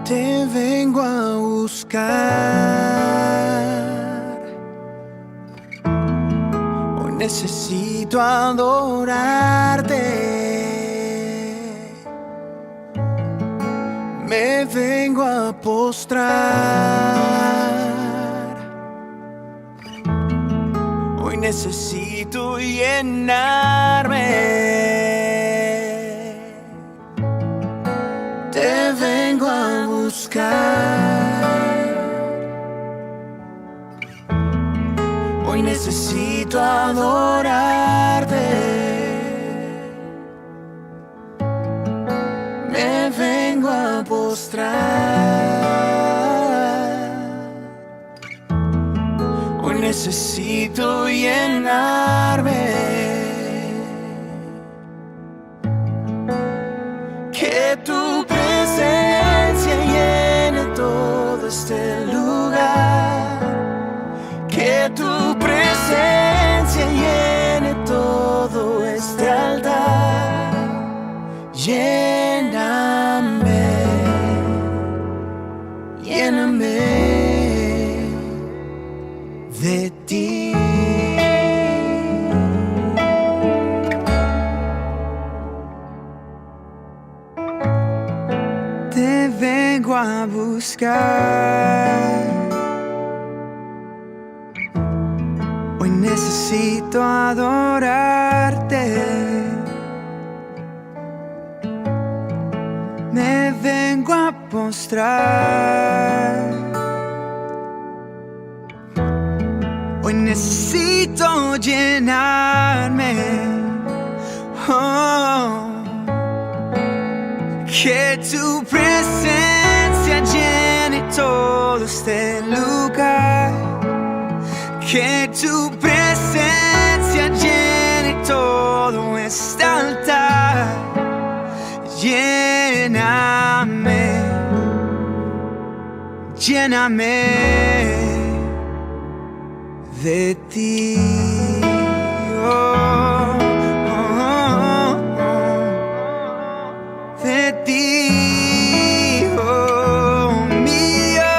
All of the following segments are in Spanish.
Te vengo a buscar. Hoy necesito adorarte. Me vengo a postrar. Hoy necesito llenarme. Te vengo a buscar. Hoy necesito adorarte. Me vengo a postrar. Hoy necesito llenarme. Que tu presencia llene todo este lugar. Que tu presencia llene todo este altar. Lléname, lléname de ti. Te vengo a buscar. Hoy necesito adorarte. Me vengo a postrar. Hoy necesito llenarme. Oh. Que tu presencia llene todo este lugar. Que tu presencia llene todo este altar. Lléname, lléname de ti. Oh, oh, oh, de ti, oh, mío.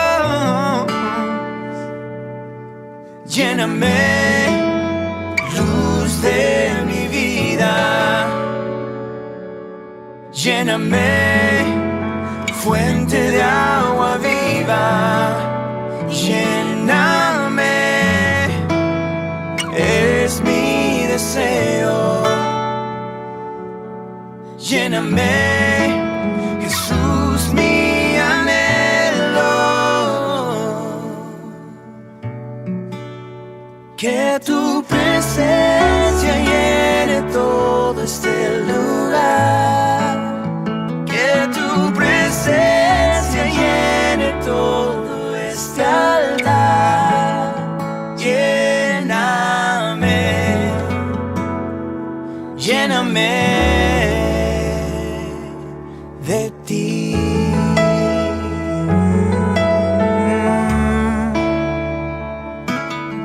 Lléname, luz de mi vida. Lléname, fuente de agua viva. Lléname, es mi deseo. Lléname, Jesús, mi anhelo. Que tu presencia llene todo este lugar. Que tu presencia llene todo este altar. Lléname, lléname de ti.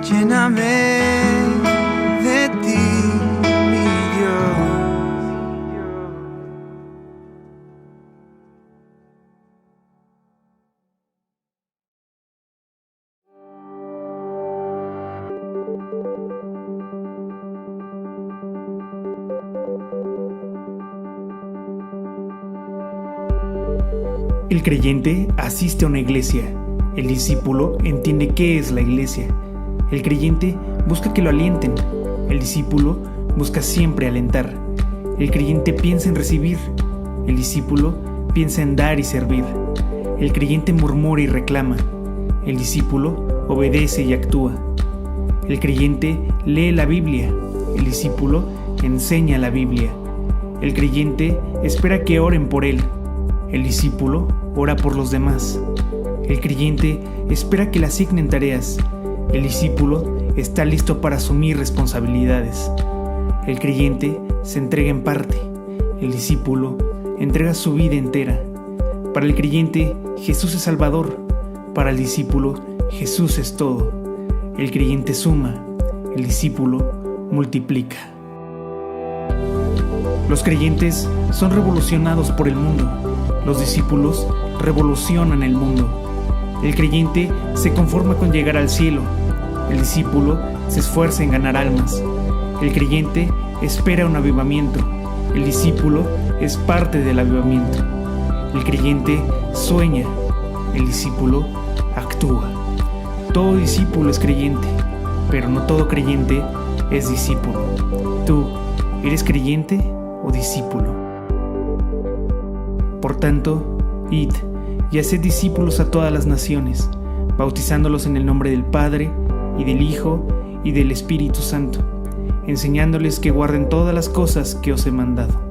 Lléname de ti, mi Dios. El creyente asiste a una iglesia. El discípulo entiende qué es la iglesia. El creyente busca que lo alienten. El discípulo busca siempre alentar. El creyente piensa en recibir. El discípulo piensa en dar y servir. El creyente murmura y reclama. El discípulo obedece y actúa. El creyente lee la Biblia. El discípulo enseña la Biblia. El creyente espera que oren por él. El discípulo ora por los demás. El creyente espera que le asignen tareas. El discípulo está listo para asumir responsabilidades. El creyente se entrega en parte. El discípulo entrega su vida entera. Para el creyente, Jesús es Salvador. Para el discípulo, Jesús es todo. El creyente suma. El discípulo multiplica. Los creyentes son revolucionados por el mundo. Los discípulos revolucionan el mundo. El creyente se conforma con llegar al cielo. El discípulo se esfuerza en ganar almas. El creyente espera un avivamiento. El discípulo es parte del avivamiento. El creyente sueña. El discípulo actúa. Todo discípulo es creyente, pero no todo creyente es discípulo. ¿Tú eres creyente o discípulo? Por tanto, id y haced discípulos a todas las naciones, bautizándolos en el nombre del Padre, y del Hijo, y del Espíritu Santo, enseñándoles que guarden todas las cosas que os he mandado.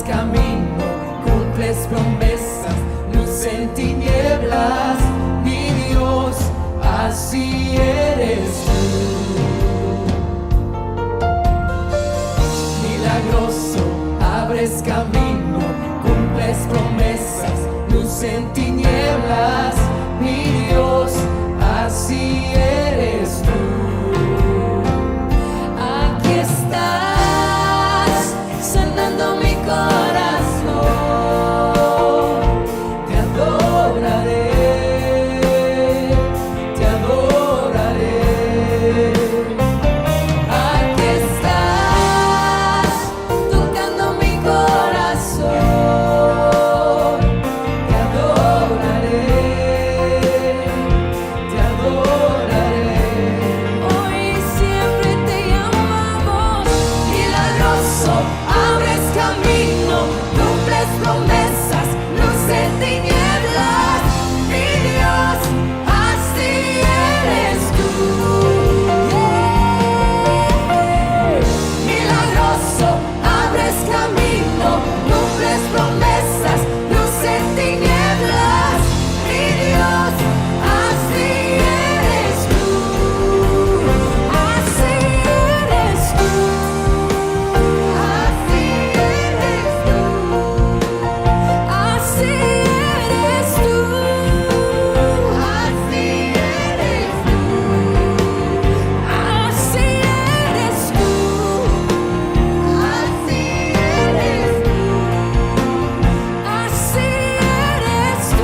Camino, cumples promesas, luz en tinieblas, mi Dios, así eres tú. Milagroso, abres camino, cumples promesas, luz en tinieblas, mi Dios, así eres tú. Aquí estás, sanando mi corazón, te adoraré, te adoraré. Aquí estás, tocando mi corazón, te adoraré, te adoraré. Hoy siempre te llamamos, milagroso, abres camino, cumples promesas, luz en tinieblas, mi Dios, así eres tú. Milagroso, abres camino, cumples promesas, luz en tinieblas, mi Dios, así eres tú. Así eres tú. Así eres tú, así eres tú, así eres tú, así eres tú, así eres tú, así eres tú, así eres tú.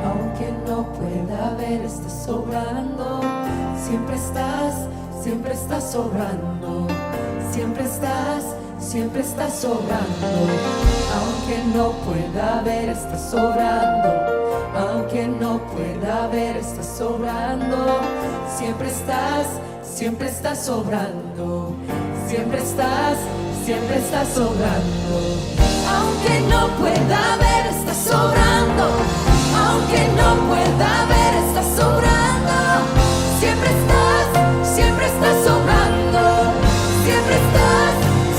Aunque no pueda ver, estás sobrando. Siempre estás sobrando. Siempre estás siempre estás sobrando. Aunque no pueda ver, estás sobrando. Aunque no pueda ver, estás sobrando. Siempre estás sobrando. Siempre estás sobrando. Aunque no pueda ver, estás sobrando. Aunque no pueda ver, estás sobrando. Siempre estás sobrando.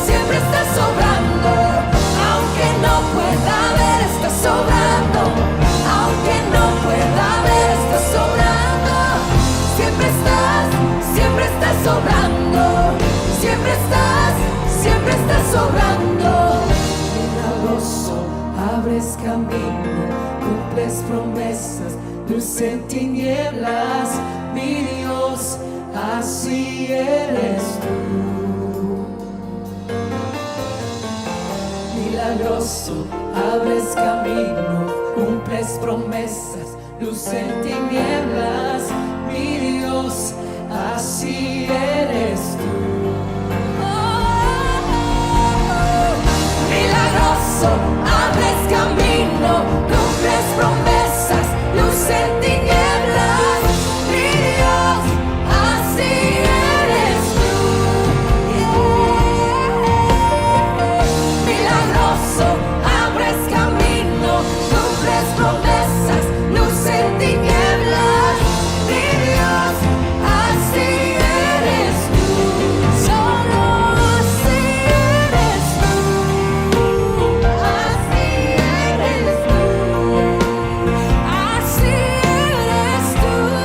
Siempre estás sobrando. Aunque no pueda ver, estás sobrando. Aunque no pueda ver, estás sobrando. Siempre estás sobrando. Siempre estás sobrando. Milagroso, abres camino, cumples promesas, luz en tinieblas, mi Dios, así eres tú. Milagroso, abres camino, cumples promesas, luz en tinieblas, mi Dios, así eres tú. Milagroso, abres camino, cumples promesas, luz en tinieblas, mi Dios, así eres tú. Milagroso, abres camino, cumples promesas, luz en tinieblas, mi Dios, así eres tú. Solo así eres tú. Así eres tú. Así eres tú. Así eres tú.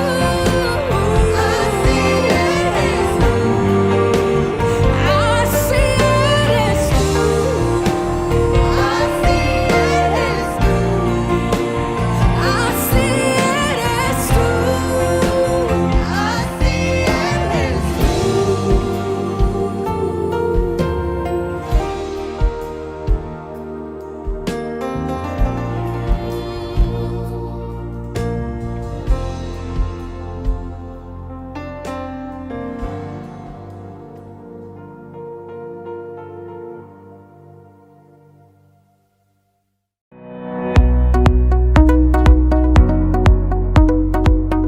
Así eres tú. Así eres tú. Así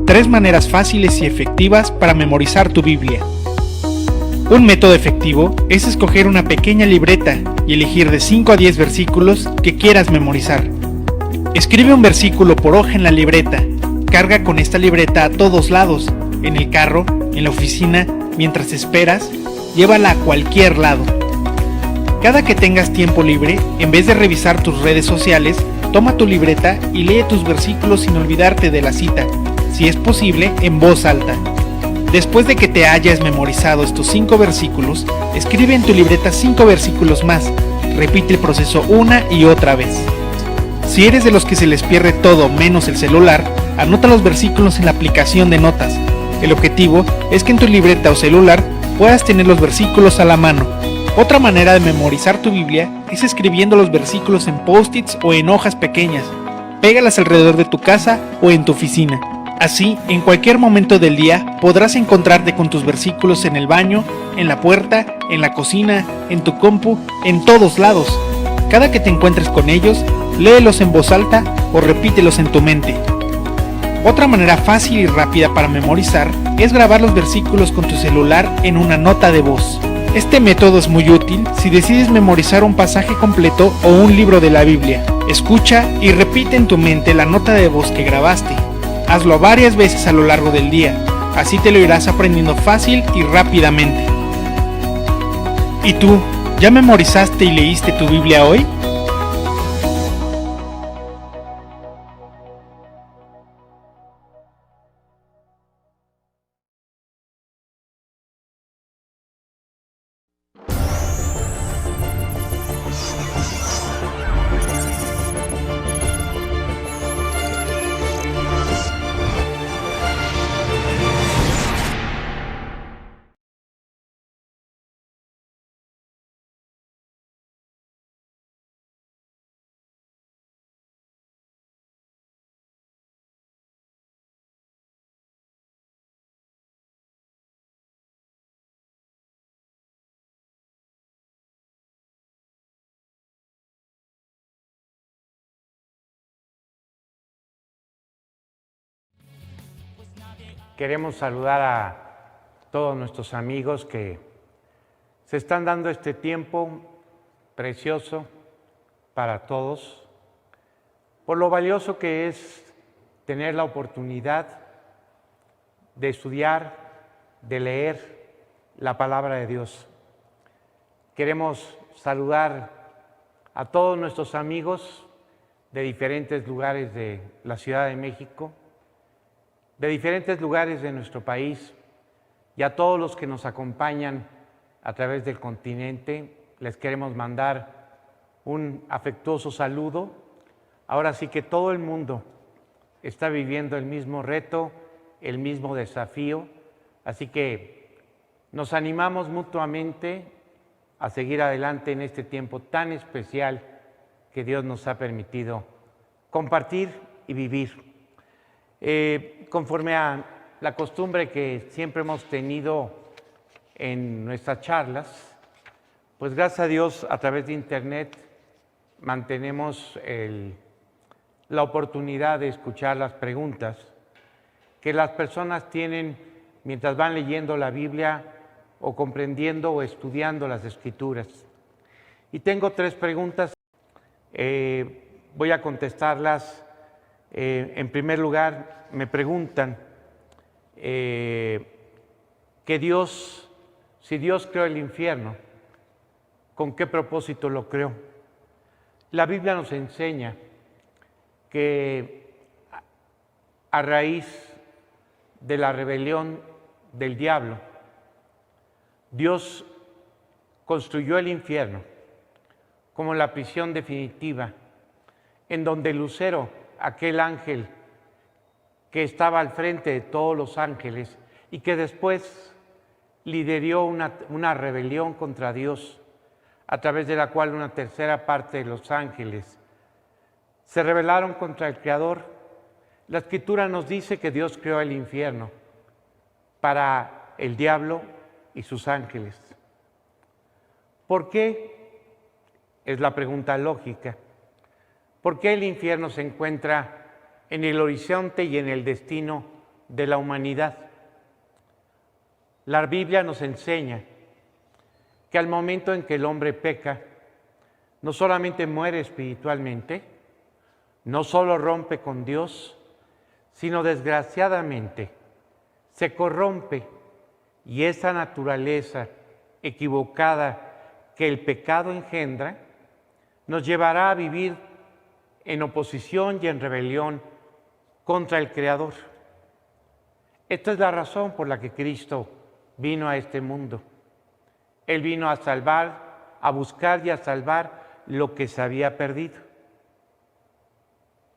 Tres maneras fáciles y efectivas para memorizar tu Biblia. Un método efectivo es escoger una pequeña libreta y elegir de 5 a 10 versículos que quieras memorizar. Escribe un versículo por hoja en la libreta. Carga con esta libreta a todos lados, en el carro, en la oficina, mientras esperas, llévala a cualquier lado. Cada que tengas tiempo libre, en vez de revisar tus redes sociales, toma tu libreta y lee tus versículos sin olvidarte de la cita, si es posible, en voz alta. Después de que te hayas memorizado estos 5 versículos, escribe en tu libreta 5 versículos más. Repite el proceso una y otra vez. Si eres de los que se les pierde todo menos el celular, anota los versículos en la aplicación de notas. El objetivo es que en tu libreta o celular puedas tener los versículos a la mano. Otra manera de memorizar tu Biblia es escribiendo los versículos en post-its o en hojas pequeñas. Pégalas alrededor de tu casa o en tu oficina. Así, en cualquier momento del día podrás encontrarte con tus versículos en el baño, en la puerta, en la cocina, en tu compu, en todos lados. Cada que te encuentres con ellos, léelos en voz alta o repítelos en tu mente. Otra manera fácil y rápida para memorizar es grabar los versículos con tu celular en una nota de voz. Este método es muy útil si decides memorizar un pasaje completo o un libro de la Biblia. Escucha y repite en tu mente la nota de voz que grabaste. Hazlo varias veces a lo largo del día, así te lo irás aprendiendo fácil y rápidamente. ¿Y tú, ya memorizaste y leíste tu Biblia hoy? queremos saludar a todos nuestros amigos que se están dando este tiempo precioso para todos, por lo valioso que es tener la oportunidad de estudiar, de leer la palabra de Dios. Queremos saludar a todos nuestros amigos de diferentes lugares de la Ciudad de México, de diferentes lugares de nuestro país, y a todos los que nos acompañan a través del continente. Les queremos mandar un afectuoso saludo. Ahora sí que todo el mundo está viviendo el mismo reto, el mismo desafío, así que nos animamos mutuamente a seguir adelante en este tiempo tan especial que Dios nos ha permitido compartir y vivir. Conforme a la costumbre que siempre hemos tenido en nuestras charlas, pues gracias a Dios a través de internet mantenemos la oportunidad de escuchar las preguntas que las personas tienen mientras van leyendo la Biblia o comprendiendo o estudiando las Escrituras. Y tengo 3 preguntas, voy a contestarlas. En primer lugar, me preguntan que si Dios creó el infierno, ¿con qué propósito lo creó? La Biblia nos enseña que a raíz de la rebelión del diablo, Dios construyó el infierno como la prisión definitiva, en donde Lucero, aquel ángel que estaba al frente de todos los ángeles y que después lideró una rebelión contra Dios, a través de la cual una tercera parte de los ángeles se rebelaron contra el Creador. La Escritura nos dice que Dios creó el infierno para el diablo y sus ángeles. ¿Por qué? Es la pregunta lógica. ¿Por qué el infierno se encuentra en el horizonte y en el destino de la humanidad? La Biblia nos enseña que al momento en que el hombre peca, no solamente muere espiritualmente, no solo rompe con Dios, sino desgraciadamente se corrompe, y esa naturaleza equivocada que el pecado engendra nos llevará a vivir en oposición y en rebelión contra el Creador. Esta es la razón por la que Cristo vino a este mundo. Él vino a salvar, a buscar y a salvar lo que se había perdido.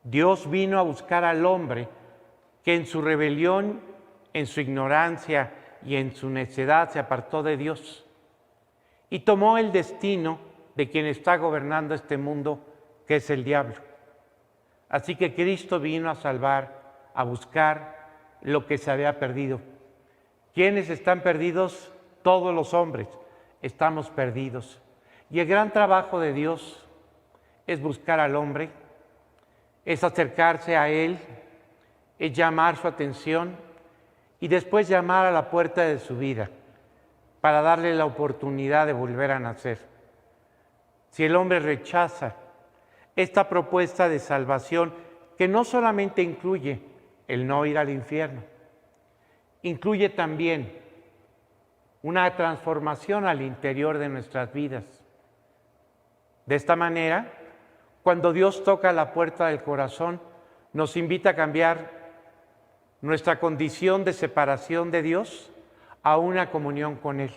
Dios vino a buscar al hombre que en su rebelión, en su ignorancia y en su necedad se apartó de Dios y tomó el destino de quien está gobernando este mundo, que es el diablo. Así que Cristo vino a salvar, a buscar lo que se había perdido. ¿Quiénes están perdidos? Todos los hombres estamos perdidos. Y el gran trabajo de Dios es buscar al hombre, es acercarse a Él, es llamar su atención y después llamar a la puerta de su vida para darle la oportunidad de volver a nacer. Si el hombre rechaza esta propuesta de salvación, que no solamente incluye el no ir al infierno, incluye también una transformación al interior de nuestras vidas. De esta manera, cuando Dios toca la puerta del corazón, nos invita a cambiar nuestra condición de separación de Dios a una comunión con Él.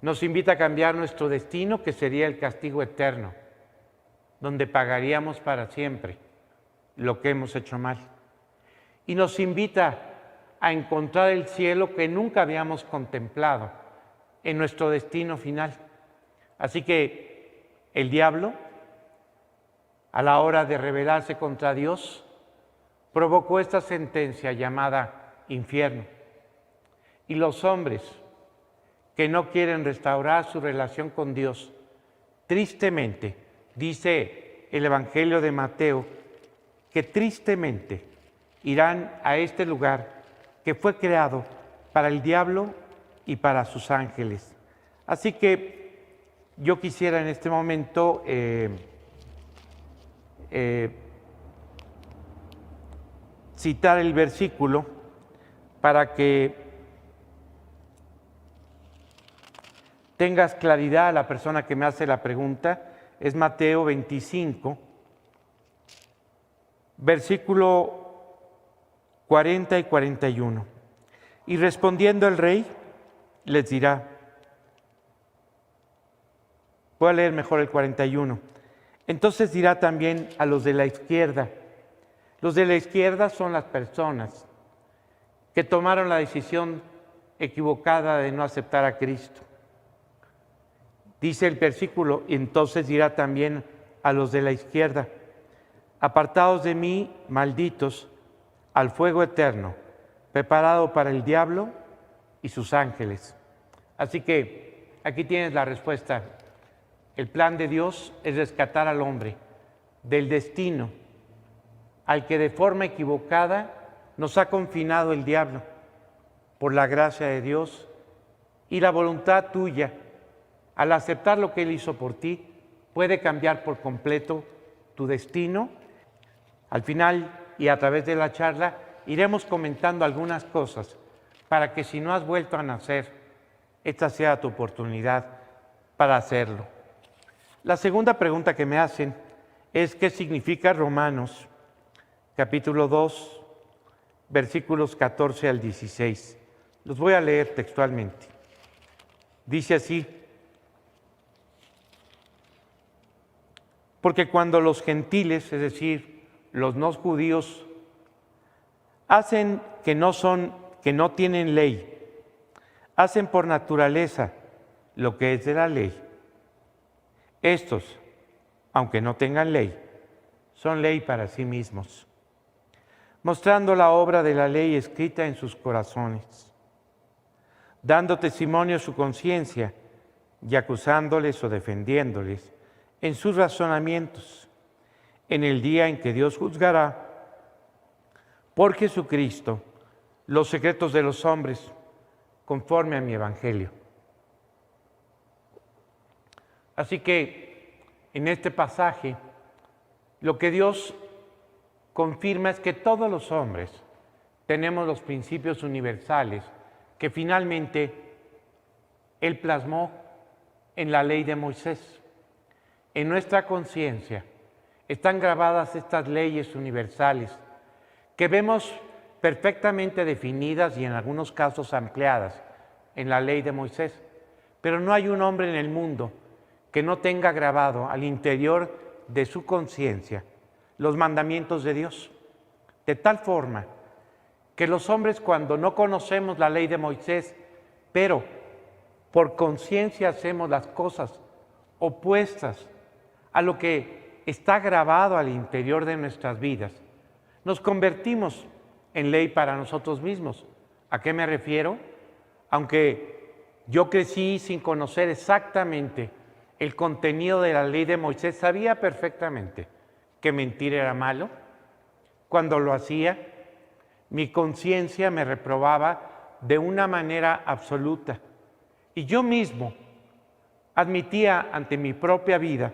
Nos invita a cambiar nuestro destino, que sería el castigo eterno, donde pagaríamos para siempre lo que hemos hecho mal. Y nos invita a encontrar el cielo que nunca habíamos contemplado en nuestro destino final. Así que el diablo, a la hora de rebelarse contra Dios, provocó esta sentencia llamada infierno. Y los hombres que no quieren restaurar su relación con Dios, tristemente, dice el Evangelio de Mateo, que tristemente irán a este lugar que fue creado para el diablo y para sus ángeles. Así que yo quisiera en este momento citar el versículo para que tengas claridad a la persona que me hace la pregunta. Es Mateo 25, versículo 40 y 41. Y respondiendo el rey, les dirá, voy a leer mejor el 41. Entonces dirá también a los de la izquierda. Los de la izquierda son las personas que tomaron la decisión equivocada de no aceptar a Cristo. Dice el versículo, y entonces dirá también a los de la izquierda, apartados de mí, malditos, al fuego eterno, preparado para el diablo y sus ángeles. Así que aquí tienes la respuesta. El plan de Dios es rescatar al hombre del destino al que de forma equivocada nos ha confinado el diablo. Por la gracia de Dios y la voluntad tuya, al aceptar lo que Él hizo por ti, puede cambiar por completo tu destino. Al final y a través de la charla iremos comentando algunas cosas para que si no has vuelto a nacer, esta sea tu oportunidad para hacerlo. La segunda pregunta que me hacen es ¿qué significa Romanos capítulo 2, versículos 14 al 16? Los voy a leer textualmente. Dice así: porque cuando los gentiles, es decir, los no judíos, hacen que no tienen ley, hacen por naturaleza lo que es de la ley, estos, aunque no tengan ley, son ley para sí mismos, mostrando la obra de la ley escrita en sus corazones, dando testimonio a su conciencia y acusándoles o defendiéndoles en sus razonamientos, en el día en que Dios juzgará por Jesucristo los secretos de los hombres, conforme a mi evangelio. Así que en este pasaje lo que Dios confirma es que todos los hombres tenemos los principios universales que finalmente Él plasmó en la ley de Moisés. En nuestra conciencia están grabadas estas leyes universales que vemos perfectamente definidas y en algunos casos ampliadas en la ley de Moisés. Pero no hay un hombre en el mundo que no tenga grabado al interior de su conciencia los mandamientos de Dios. De tal forma que los hombres, cuando no conocemos la ley de Moisés, pero por conciencia hacemos las cosas opuestas a lo que está grabado al interior de nuestras vidas, nos convertimos en ley para nosotros mismos. ¿A qué me refiero? Aunque yo crecí sin conocer exactamente el contenido de la ley de Moisés, sabía perfectamente que mentir era malo. Cuando lo hacía, mi conciencia me reprobaba de una manera absoluta. Y yo mismo admitía ante mi propia vida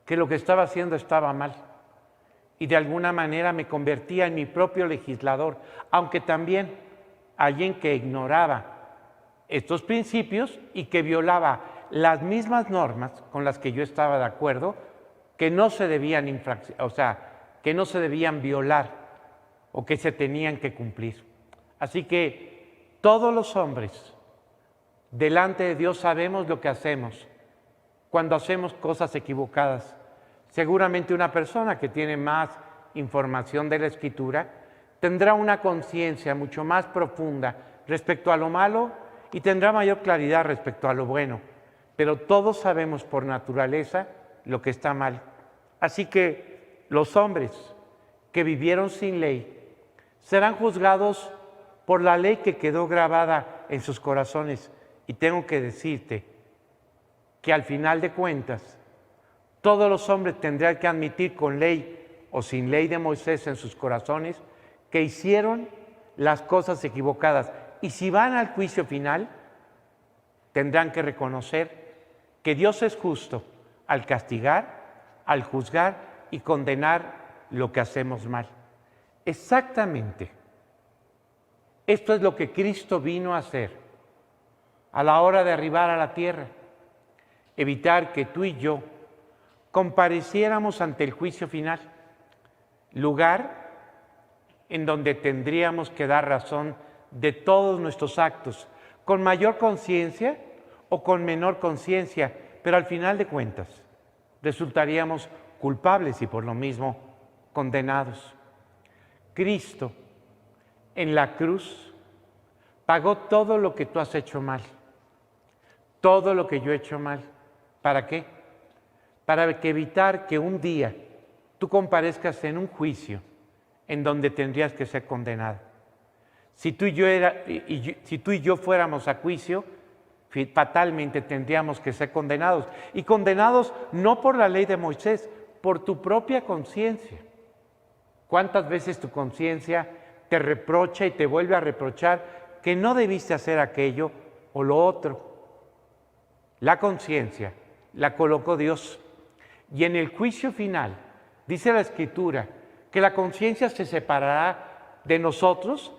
que lo que estaba haciendo estaba mal. Y de alguna manera me convertía en mi propio legislador, aunque también alguien que ignoraba estos principios y que violaba las mismas normas con las que yo estaba de acuerdo, que no se debían que no se debían violar o que se tenían que cumplir. Así que todos los hombres delante de Dios sabemos lo que hacemos cuando hacemos cosas equivocadas. Seguramente una persona que tiene más información de la Escritura tendrá una conciencia mucho más profunda respecto a lo malo y tendrá mayor claridad respecto a lo bueno. Pero todos sabemos por naturaleza lo que está mal. Así que los hombres que vivieron sin ley serán juzgados por la ley que quedó grabada en sus corazones. Y tengo que decirte que al final de cuentas, todos los hombres tendrán que admitir con ley o sin ley de Moisés en sus corazones que hicieron las cosas equivocadas. Y si van al juicio final, tendrán que reconocer que Dios es justo al castigar, al juzgar y condenar lo que hacemos mal. Exactamente. Esto es lo que Cristo vino a hacer a la hora de arribar a la tierra. Evitar que tú y yo compareciéramos ante el juicio final, lugar en donde tendríamos que dar razón de todos nuestros actos, con mayor conciencia o con menor conciencia, pero al final de cuentas resultaríamos culpables y por lo mismo condenados. Cristo en la cruz pagó todo lo que tú has hecho mal, todo lo que yo he hecho mal. ¿Para qué? Para que evitar que un día tú comparezcas en un juicio en donde tendrías que ser condenado. Si tú y yo fuéramos a juicio, fatalmente tendríamos que ser condenados. Y condenados no por la ley de Moisés, por tu propia conciencia. ¿Cuántas veces tu conciencia te reprocha y te vuelve a reprochar que no debiste hacer aquello o lo otro? La conciencia la colocó Dios. Y en el juicio final, dice la Escritura, que la conciencia se separará de nosotros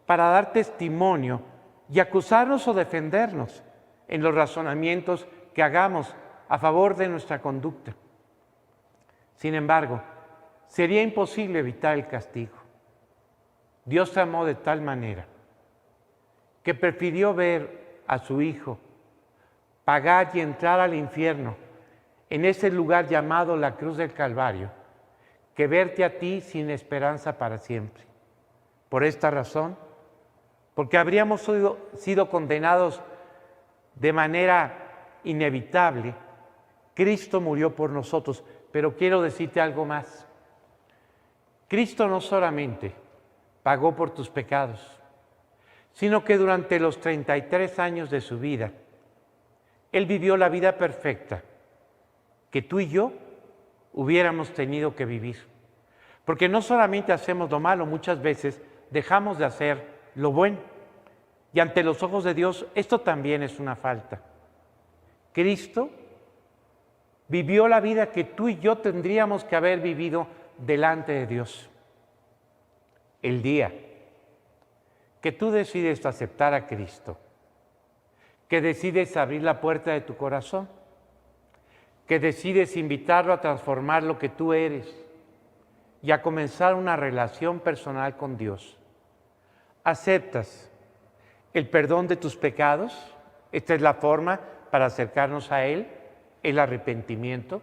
para dar testimonio y acusarnos o defendernos en los razonamientos que hagamos a favor de nuestra conducta. Sin embargo, sería imposible evitar el castigo. Dios te amó de tal manera que prefirió ver a su Hijo pagar y entrar al infierno en ese lugar llamado la cruz del Calvario, que verte a ti sin esperanza para siempre. Por esta razón, porque habríamos sido condenados de manera inevitable, Cristo murió por nosotros. Pero quiero decirte algo más. Cristo no solamente pagó por tus pecados, sino que durante los 33 años de su vida, Él vivió la vida perfecta que tú y yo hubiéramos tenido que vivir. Porque no solamente hacemos lo malo, muchas veces dejamos de hacer lo bueno. Y ante los ojos de Dios, esto también es una falta. Cristo vivió la vida que tú y yo tendríamos que haber vivido delante de Dios. El día que tú decides aceptar a Cristo, que decides abrir la puerta de tu corazón, que decides invitarlo a transformar lo que tú eres y a comenzar una relación personal con Dios. Aceptas el perdón de tus pecados. Esta es la forma para acercarnos a Él, el arrepentimiento.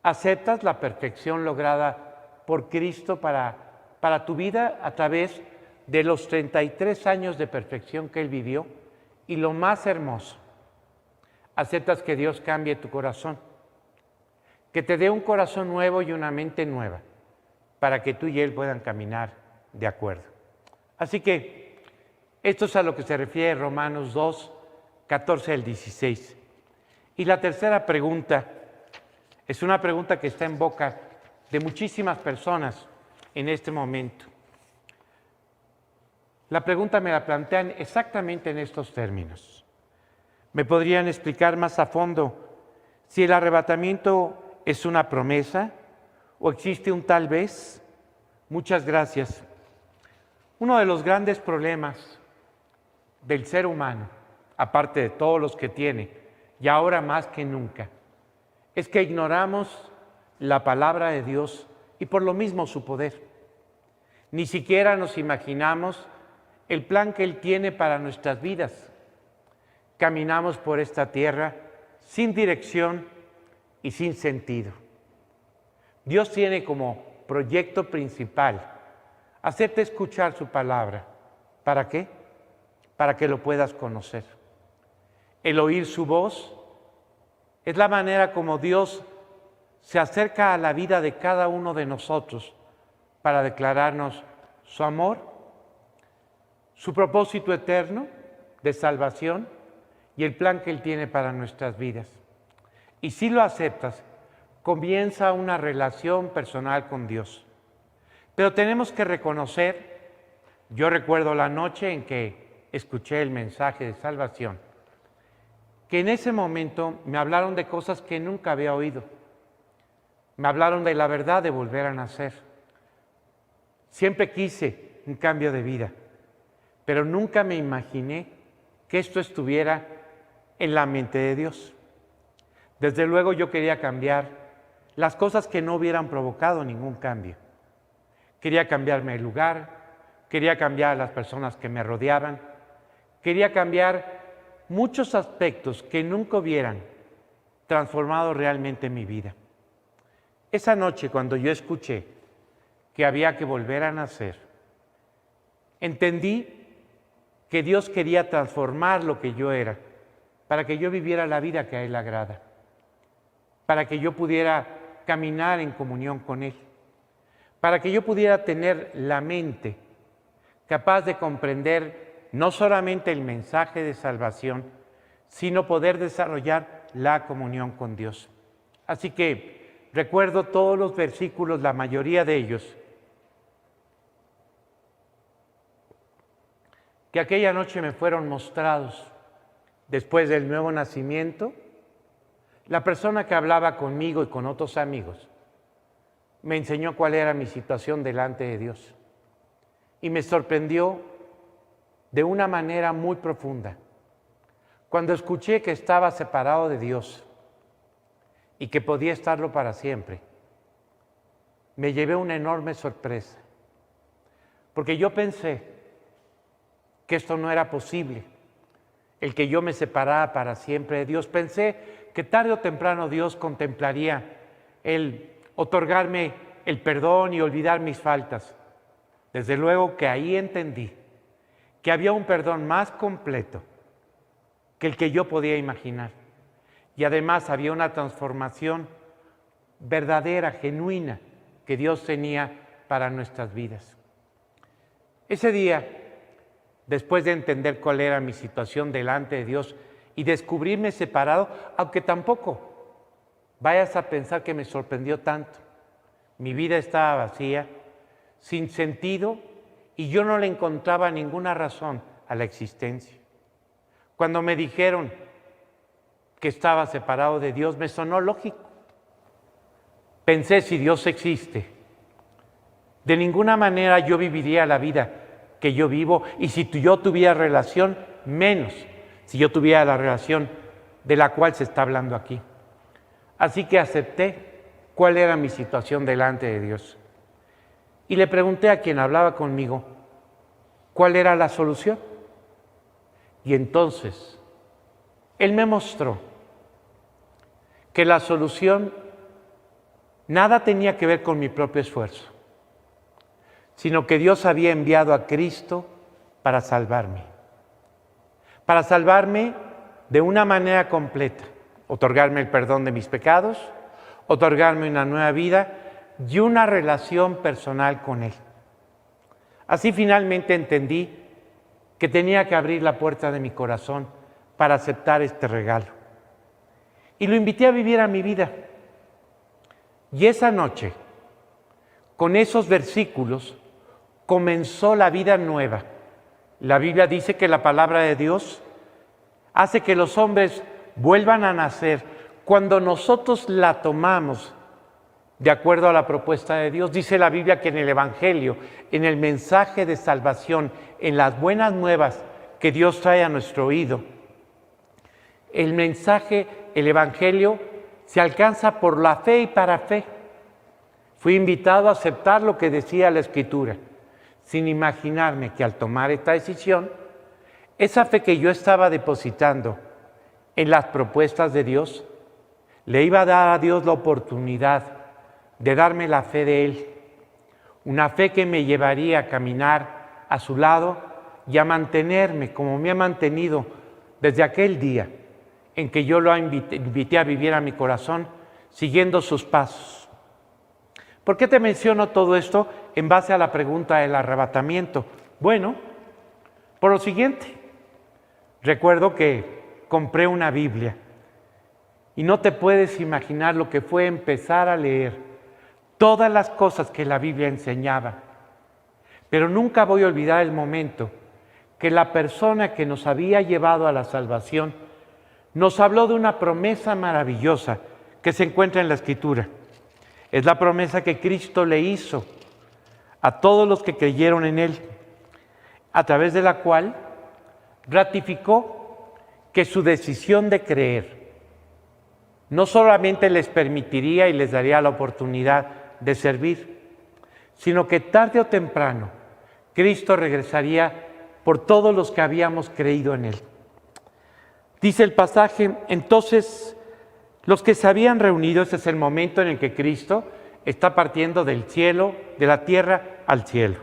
Aceptas la perfección lograda por Cristo para tu vida a través de los 33 años de perfección que Él vivió. Y lo más hermoso, aceptas que Dios cambie tu corazón, que te dé un corazón nuevo y una mente nueva, para que tú y Él puedan caminar de acuerdo. Así que esto es a lo que se refiere Romanos 2, 14 al 16. Y la tercera pregunta es una pregunta que está en boca de muchísimas personas en este momento. La pregunta me la plantean exactamente en estos términos. ¿Me podrían explicar más a fondo si el arrebatamiento es una promesa o existe un tal vez? Muchas gracias. Uno de los grandes problemas del ser humano, aparte de todos los que tiene, y ahora más que nunca, es que ignoramos la palabra de Dios y por lo mismo su poder. Ni siquiera nos imaginamos el plan que Él tiene para nuestras vidas. Caminamos por esta tierra sin dirección y sin sentido. Dios tiene como proyecto principal hacerte escuchar su palabra. ¿Para qué? Para que lo puedas conocer. El oír su voz es la manera como Dios se acerca a la vida de cada uno de nosotros para declararnos su amor, su propósito eterno de salvación y el plan que Él tiene para nuestras vidas. Y si lo aceptas, comienza una relación personal con Dios. Pero tenemos que reconocer Yo recuerdo la noche en que escuché el mensaje de salvación, que en ese momento me hablaron de cosas que nunca había oído. Me hablaron de la verdad de volver a nacer. Siempre quise un cambio de vida, pero nunca me imaginé que esto estuviera en la mente de Dios. Desde luego yo quería cambiar las cosas que no hubieran provocado ningún cambio. Quería cambiarme el lugar, quería cambiar a las personas que me rodeaban, quería cambiar muchos aspectos que nunca hubieran transformado realmente mi vida. Esa noche, cuando yo escuché que había que volver a nacer, entendí que Dios quería transformar lo que yo era para que yo viviera la vida que a Él le agrada, para que yo pudiera caminar en comunión con Él, para que yo pudiera tener la mente capaz de comprender no solamente el mensaje de salvación, sino poder desarrollar la comunión con Dios. Así que recuerdo todos los versículos, la mayoría de ellos, que aquella noche me fueron mostrados después del nuevo nacimiento. La persona que hablaba conmigo y con otros amigos me enseñó cuál era mi situación delante de Dios. Y me sorprendió de una manera muy profunda. Cuando escuché que estaba separado de Dios y que podía estarlo para siempre, me llevé una enorme sorpresa. Porque yo pensé que esto no era posible, el que yo me separara para siempre de Dios. Pensé que tarde o temprano Dios contemplaría el otorgarme el perdón y olvidar mis faltas. Desde luego que ahí entendí que había un perdón más completo que el que yo podía imaginar. Y además había una transformación verdadera, genuina, que Dios tenía para nuestras vidas. Ese día, después de entender cuál era mi situación delante de Dios y descubrirme separado, aunque tampoco vayas a pensar que me sorprendió tanto. Mi vida estaba vacía, sin sentido, y yo no le encontraba ninguna razón a la existencia. Cuando me dijeron que estaba separado de Dios, me sonó lógico. Pensé, si Dios existe, de ninguna manera yo viviría la vida que yo vivo, y si yo tuviera relación, menos si yo tuviera la relación de la cual se está hablando aquí. Así que acepté cuál era mi situación delante de Dios. Y le pregunté a quien hablaba conmigo cuál era la solución. Y entonces él me mostró que la solución nada tenía que ver con mi propio esfuerzo, sino que Dios había enviado a Cristo para salvarme de una manera completa, otorgarme el perdón de mis pecados, otorgarme una nueva vida y una relación personal con Él. Así finalmente entendí que tenía que abrir la puerta de mi corazón para aceptar este regalo. Y lo invité a vivir a mi vida. Y esa noche, con esos versículos, comenzó la vida nueva. La Biblia dice que la palabra de Dios hace que los hombres vuelvan a nacer cuando nosotros la tomamos de acuerdo a la propuesta de Dios. Dice la Biblia que en el Evangelio, en el mensaje de salvación, en las buenas nuevas que Dios trae a nuestro oído, el mensaje, el Evangelio, se alcanza por la fe y para fe. Fui invitado a aceptar lo que decía la Escritura, sin imaginarme que al tomar esta decisión, esa fe que yo estaba depositando en las propuestas de Dios, le iba a dar a Dios la oportunidad de darme la fe de Él, una fe que me llevaría a caminar a su lado y a mantenerme como me ha mantenido desde aquel día en que yo lo invité a vivir a mi corazón, siguiendo sus pasos. ¿Por qué te menciono todo esto en base a la pregunta del arrebatamiento? Bueno, por lo siguiente. Recuerdo que compré una Biblia y no te puedes imaginar lo que fue empezar a leer todas las cosas que la Biblia enseñaba. Pero nunca voy a olvidar el momento que la persona que nos había llevado a la salvación nos habló de una promesa maravillosa que se encuentra en la Escritura. Es la promesa que Cristo le hizo a todos los que creyeron en Él, a través de la cual ratificó que su decisión de creer no solamente les permitiría y les daría la oportunidad de servir, sino que tarde o temprano Cristo regresaría por todos los que habíamos creído en Él. Dice el pasaje, entonces los que se habían reunido, ese es el momento en el que Cristo está partiendo del cielo, de la tierra al cielo.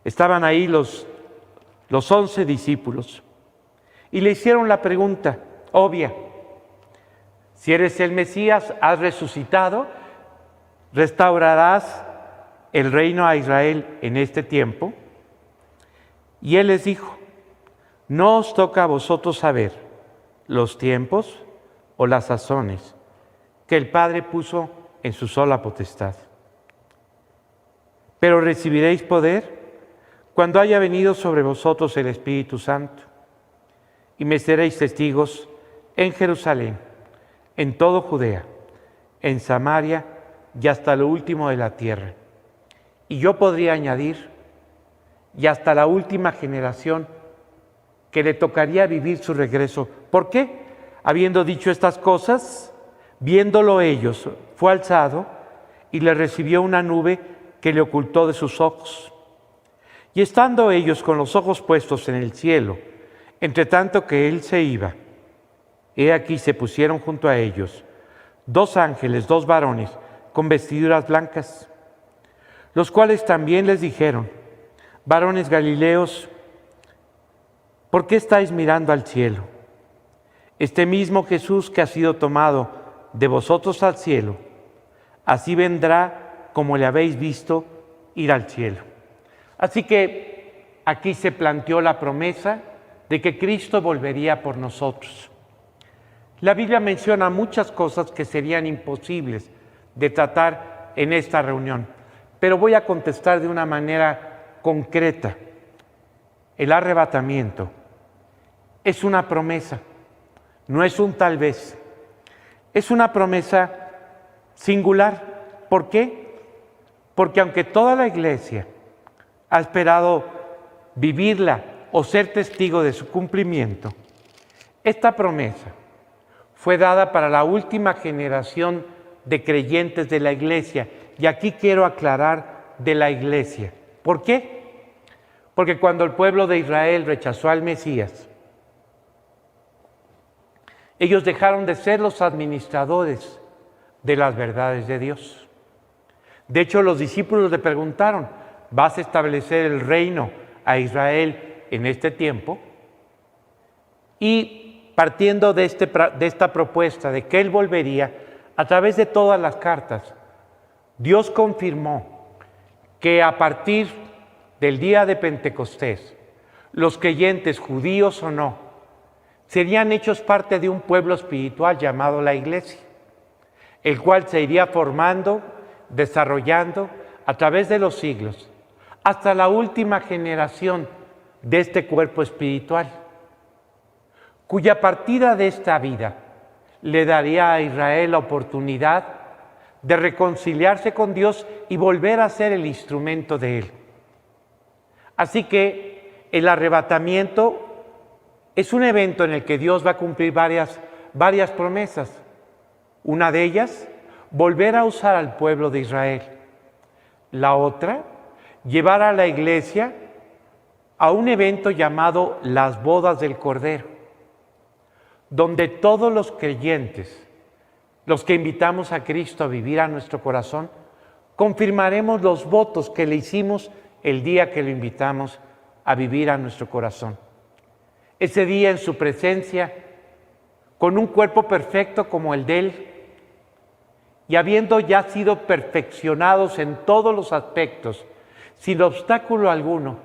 Estaban ahí los 11 discípulos y le hicieron la pregunta obvia: si eres el Mesías, has resucitado, restaurarás el reino a Israel en este tiempo. Y Él les dijo: no os toca a vosotros saber los tiempos o las sazones que el Padre puso en su sola potestad. Pero recibiréis poder cuando haya venido sobre vosotros el Espíritu Santo, y me seréis testigos en Jerusalén, en todo Judea, en Samaria y hasta lo último de la tierra. Y yo podría añadir, y hasta la última generación que le tocaría vivir su regreso. ¿Por qué? Habiendo dicho estas cosas, viéndolo ellos, fue alzado y le recibió una nube que le ocultó de sus ojos. Y estando ellos con los ojos puestos en el cielo, entre tanto que él se iba, he aquí se pusieron junto a ellos 2 ángeles, 2 varones, con vestiduras blancas, los cuales también les dijeron: varones Galileos, ¿por qué estáis mirando al cielo? Este mismo Jesús que ha sido tomado de vosotros al cielo, así vendrá como le habéis visto ir al cielo. Así que aquí se planteó la promesa de que Cristo volvería por nosotros. La Biblia menciona muchas cosas que serían imposibles de tratar en esta reunión, pero voy a contestar de una manera concreta. El arrebatamiento es una promesa, no es un tal vez. Es una promesa singular. ¿Por qué? Porque aunque toda la iglesia ha esperado vivirla o ser testigo de su cumplimiento, esta promesa fue dada para la última generación de creyentes de la iglesia. Y aquí quiero aclarar de la iglesia. ¿Por qué? Porque cuando el pueblo de Israel rechazó al Mesías, ellos dejaron de ser los administradores de las verdades de Dios. De hecho, los discípulos le preguntaron: ¿vas a establecer el reino a Israel en este tiempo? Y partiendo de esta propuesta de que Él volvería, a través de todas las cartas, Dios confirmó que a partir del día de Pentecostés, los creyentes, judíos o no, serían hechos parte de un pueblo espiritual llamado la Iglesia, el cual se iría formando, desarrollando a través de los siglos, hasta la última generación de este cuerpo espiritual, cuya partida de esta vida le daría a Israel la oportunidad de reconciliarse con Dios y volver a ser el instrumento de Él. Así que el arrebatamiento es un evento en el que Dios va a cumplir varias promesas. Una de ellas, volver a usar al pueblo de Israel. La otra, llevar a la iglesia a un evento llamado las bodas del Cordero, donde todos los creyentes, los que invitamos a Cristo a vivir a nuestro corazón, confirmaremos los votos que le hicimos el día que lo invitamos a vivir a nuestro corazón. Ese día, en su presencia, con un cuerpo perfecto como el de Él, y habiendo ya sido perfeccionados en todos los aspectos, sin obstáculo alguno,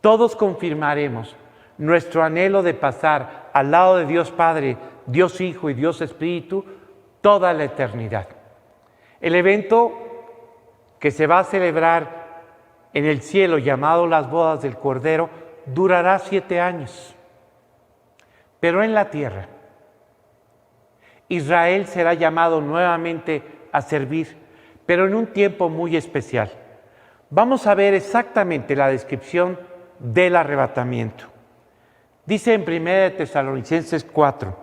todos confirmaremos nuestro anhelo de pasar al lado de Dios Padre, Dios Hijo y Dios Espíritu toda la eternidad. El evento que se va a celebrar en el cielo, llamado las bodas del Cordero, durará 7 años. Pero en la tierra, Israel será llamado nuevamente a servir, pero en un tiempo muy especial. Vamos a ver exactamente la descripción del arrebatamiento. Dice en 1 Tesalonicenses 4,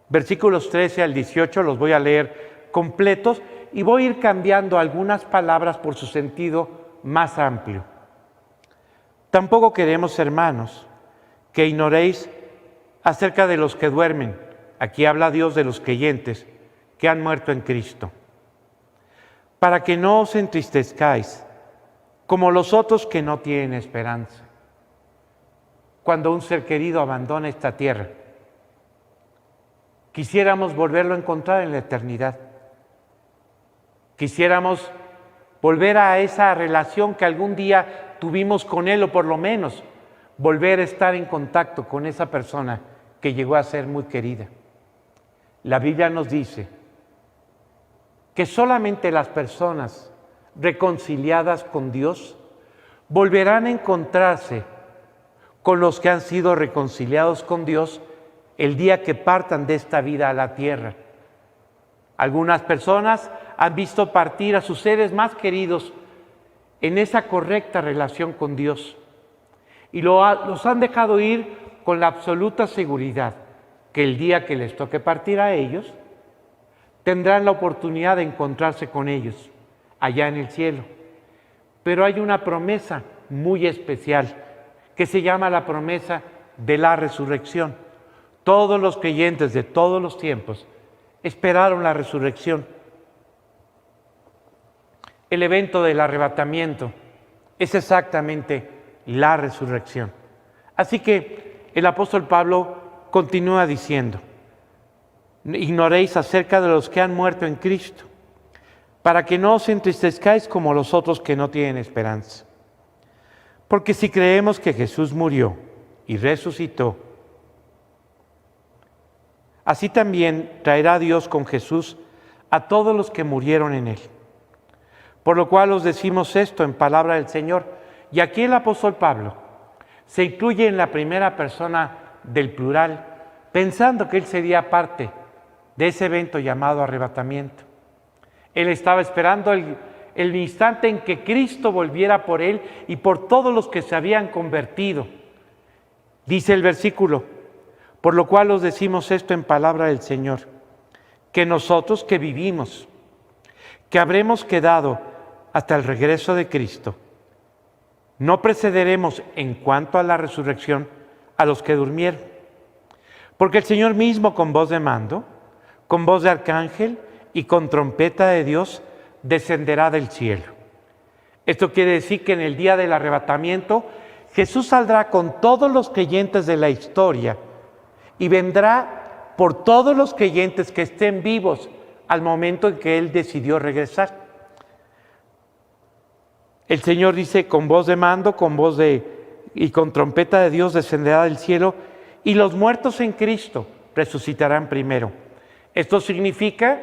versículos 13 al 18, los voy a leer completos y voy a ir cambiando algunas palabras por su sentido más amplio. Tampoco queremos, hermanos, que ignoréis acerca de los que duermen. Aquí habla Dios de los creyentes que han muerto en Cristo. Para que no os entristezcáis, como los otros que no tienen esperanza. Cuando un ser querido abandona esta tierra, quisiéramos volverlo a encontrar en la eternidad. Quisiéramos volver a esa relación que algún día tuvimos con él, o por lo menos volver a estar en contacto con esa persona que llegó a ser muy querida. La Biblia nos dice que solamente las personas reconciliadas con Dios volverán a encontrarse con los que han sido reconciliados con Dios el día que partan de esta vida a la tierra. Algunas personas han visto partir a sus seres más queridos en esa correcta relación con Dios y los han dejado ir con la absoluta seguridad que el día que les toque partir a ellos, tendrán la oportunidad de encontrarse con ellos allá en el cielo. Pero hay una promesa muy especial que se llama la promesa de la resurrección. Todos los creyentes de todos los tiempos esperaron la resurrección. El evento del arrebatamiento es exactamente la resurrección. Así que el apóstol Pablo continúa diciendo: ignoréis acerca de los que han muerto en Cristo, para que no os entristezcáis como los otros que no tienen esperanza. Porque si creemos que Jesús murió y resucitó, así también traerá Dios con Jesús a todos los que murieron en él. Por lo cual os decimos esto en palabra del Señor. Y aquí el apóstol Pablo se incluye en la primera persona del plural, pensando que él sería parte de ese evento llamado arrebatamiento. Él estaba esperando el instante en que Cristo volviera por él y por todos los que se habían convertido. Dice el versículo: por lo cual os decimos esto en palabra del Señor, que nosotros que vivimos, que habremos quedado hasta el regreso de Cristo, no precederemos en cuanto a la resurrección a los que durmieron. Porque el Señor mismo, con voz de mando, con voz de arcángel y con trompeta de Dios, descenderá del cielo. Esto quiere decir que en el día del arrebatamiento Jesús saldrá con todos los creyentes de la historia y vendrá por todos los creyentes que estén vivos al momento en que Él decidió regresar. El Señor dice: con voz de mando, y con trompeta de Dios descenderá del cielo, y los muertos en Cristo resucitarán primero. Esto significa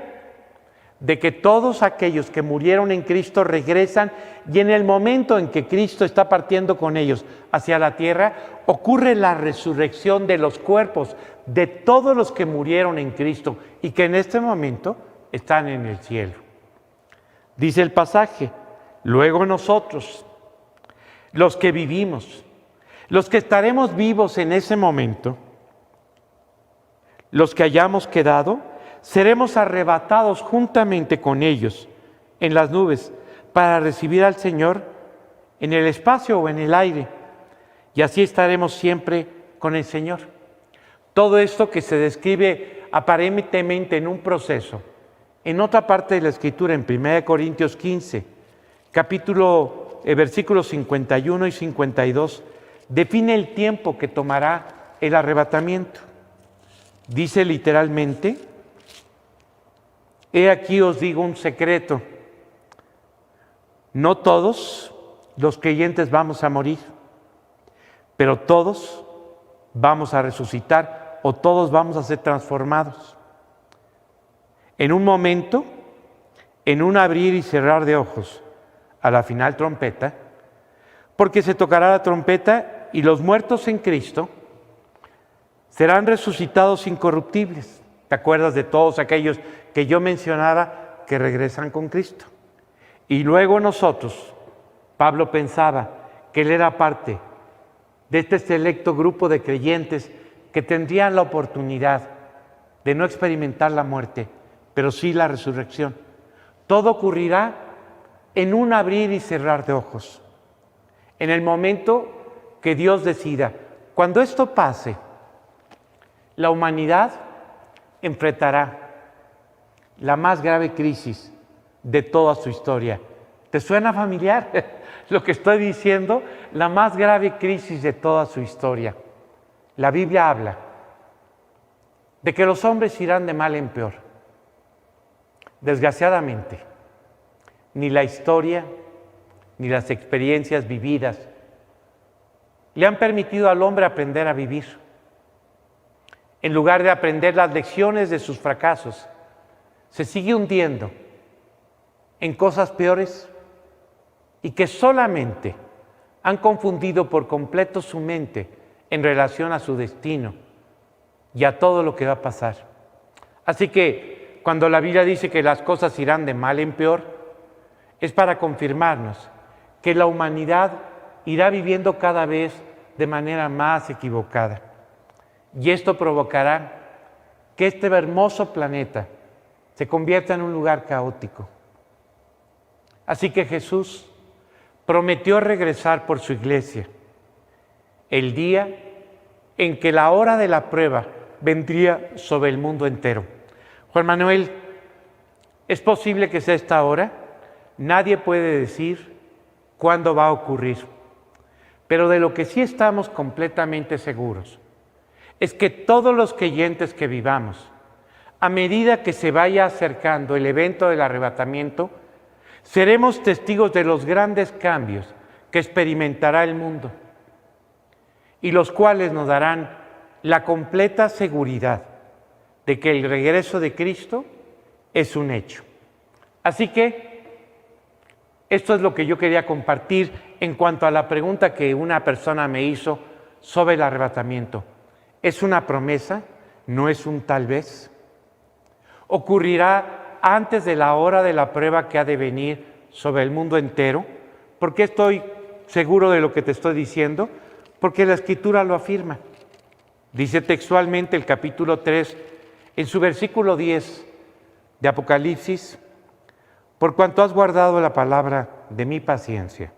de que todos aquellos que murieron en Cristo regresan, y en el momento en que Cristo está partiendo con ellos hacia la tierra, ocurre la resurrección de los cuerpos de todos los que murieron en Cristo y que en este momento están en el cielo. Dice el pasaje: luego nosotros, los que vivimos, los que estaremos vivos en ese momento, los que hayamos quedado, seremos arrebatados juntamente con ellos en las nubes para recibir al Señor en el espacio o en el aire, y así estaremos siempre con el Señor. Todo esto que se describe aparentemente en un proceso, en otra parte de la Escritura, en 1 Corintios 15, versículos 51 y 52, define el tiempo que tomará el arrebatamiento. Dice literalmente: he aquí os digo un secreto, no todos los creyentes vamos a morir, pero todos vamos a resucitar o todos vamos a ser transformados. En un momento, en un abrir y cerrar de ojos, a la final trompeta, porque se tocará la trompeta y los muertos en Cristo serán resucitados incorruptibles. ¿Te acuerdas de todos aquellos que yo mencionaba que regresan con Cristo? Y luego nosotros, Pablo pensaba que él era parte de este selecto grupo de creyentes que tendrían la oportunidad de no experimentar la muerte, pero sí la resurrección. Todo ocurrirá en un abrir y cerrar de ojos, en el momento que Dios decida. Cuando esto pase, la humanidad enfrentará la más grave crisis de toda su historia. ¿Te suena familiar lo que estoy diciendo? La más grave crisis de toda su historia. La Biblia habla de que los hombres irán de mal en peor. Desgraciadamente, ni la historia ni las experiencias vividas le han permitido al hombre aprender a vivir. En lugar de aprender las lecciones de sus fracasos, se sigue hundiendo en cosas peores y que solamente han confundido por completo su mente en relación a su destino y a todo lo que va a pasar. Así que cuando la Biblia dice que las cosas irán de mal en peor, es para confirmarnos que la humanidad irá viviendo cada vez de manera más equivocada. Y esto provocará que este hermoso planeta se convierta en un lugar caótico. Así que Jesús prometió regresar por su iglesia el día en que la hora de la prueba vendría sobre el mundo entero. Juan Manuel, ¿es posible que sea esta hora? Nadie puede decir cuándo va a ocurrir. Pero de lo que sí estamos completamente seguros es que todos los creyentes que vivamos, a medida que se vaya acercando el evento del arrebatamiento, seremos testigos de los grandes cambios que experimentará el mundo y los cuales nos darán la completa seguridad de que el regreso de Cristo es un hecho. Así que esto es lo que yo quería compartir en cuanto a la pregunta que una persona me hizo sobre el arrebatamiento. ¿Es una promesa? ¿No es un tal vez? ¿Ocurrirá antes de la hora de la prueba que ha de venir sobre el mundo entero? ¿Por qué estoy seguro de lo que te estoy diciendo? Porque la Escritura lo afirma. Dice textualmente el capítulo 3, en su versículo 10 de Apocalipsis: por cuanto has guardado la palabra de mi paciencia,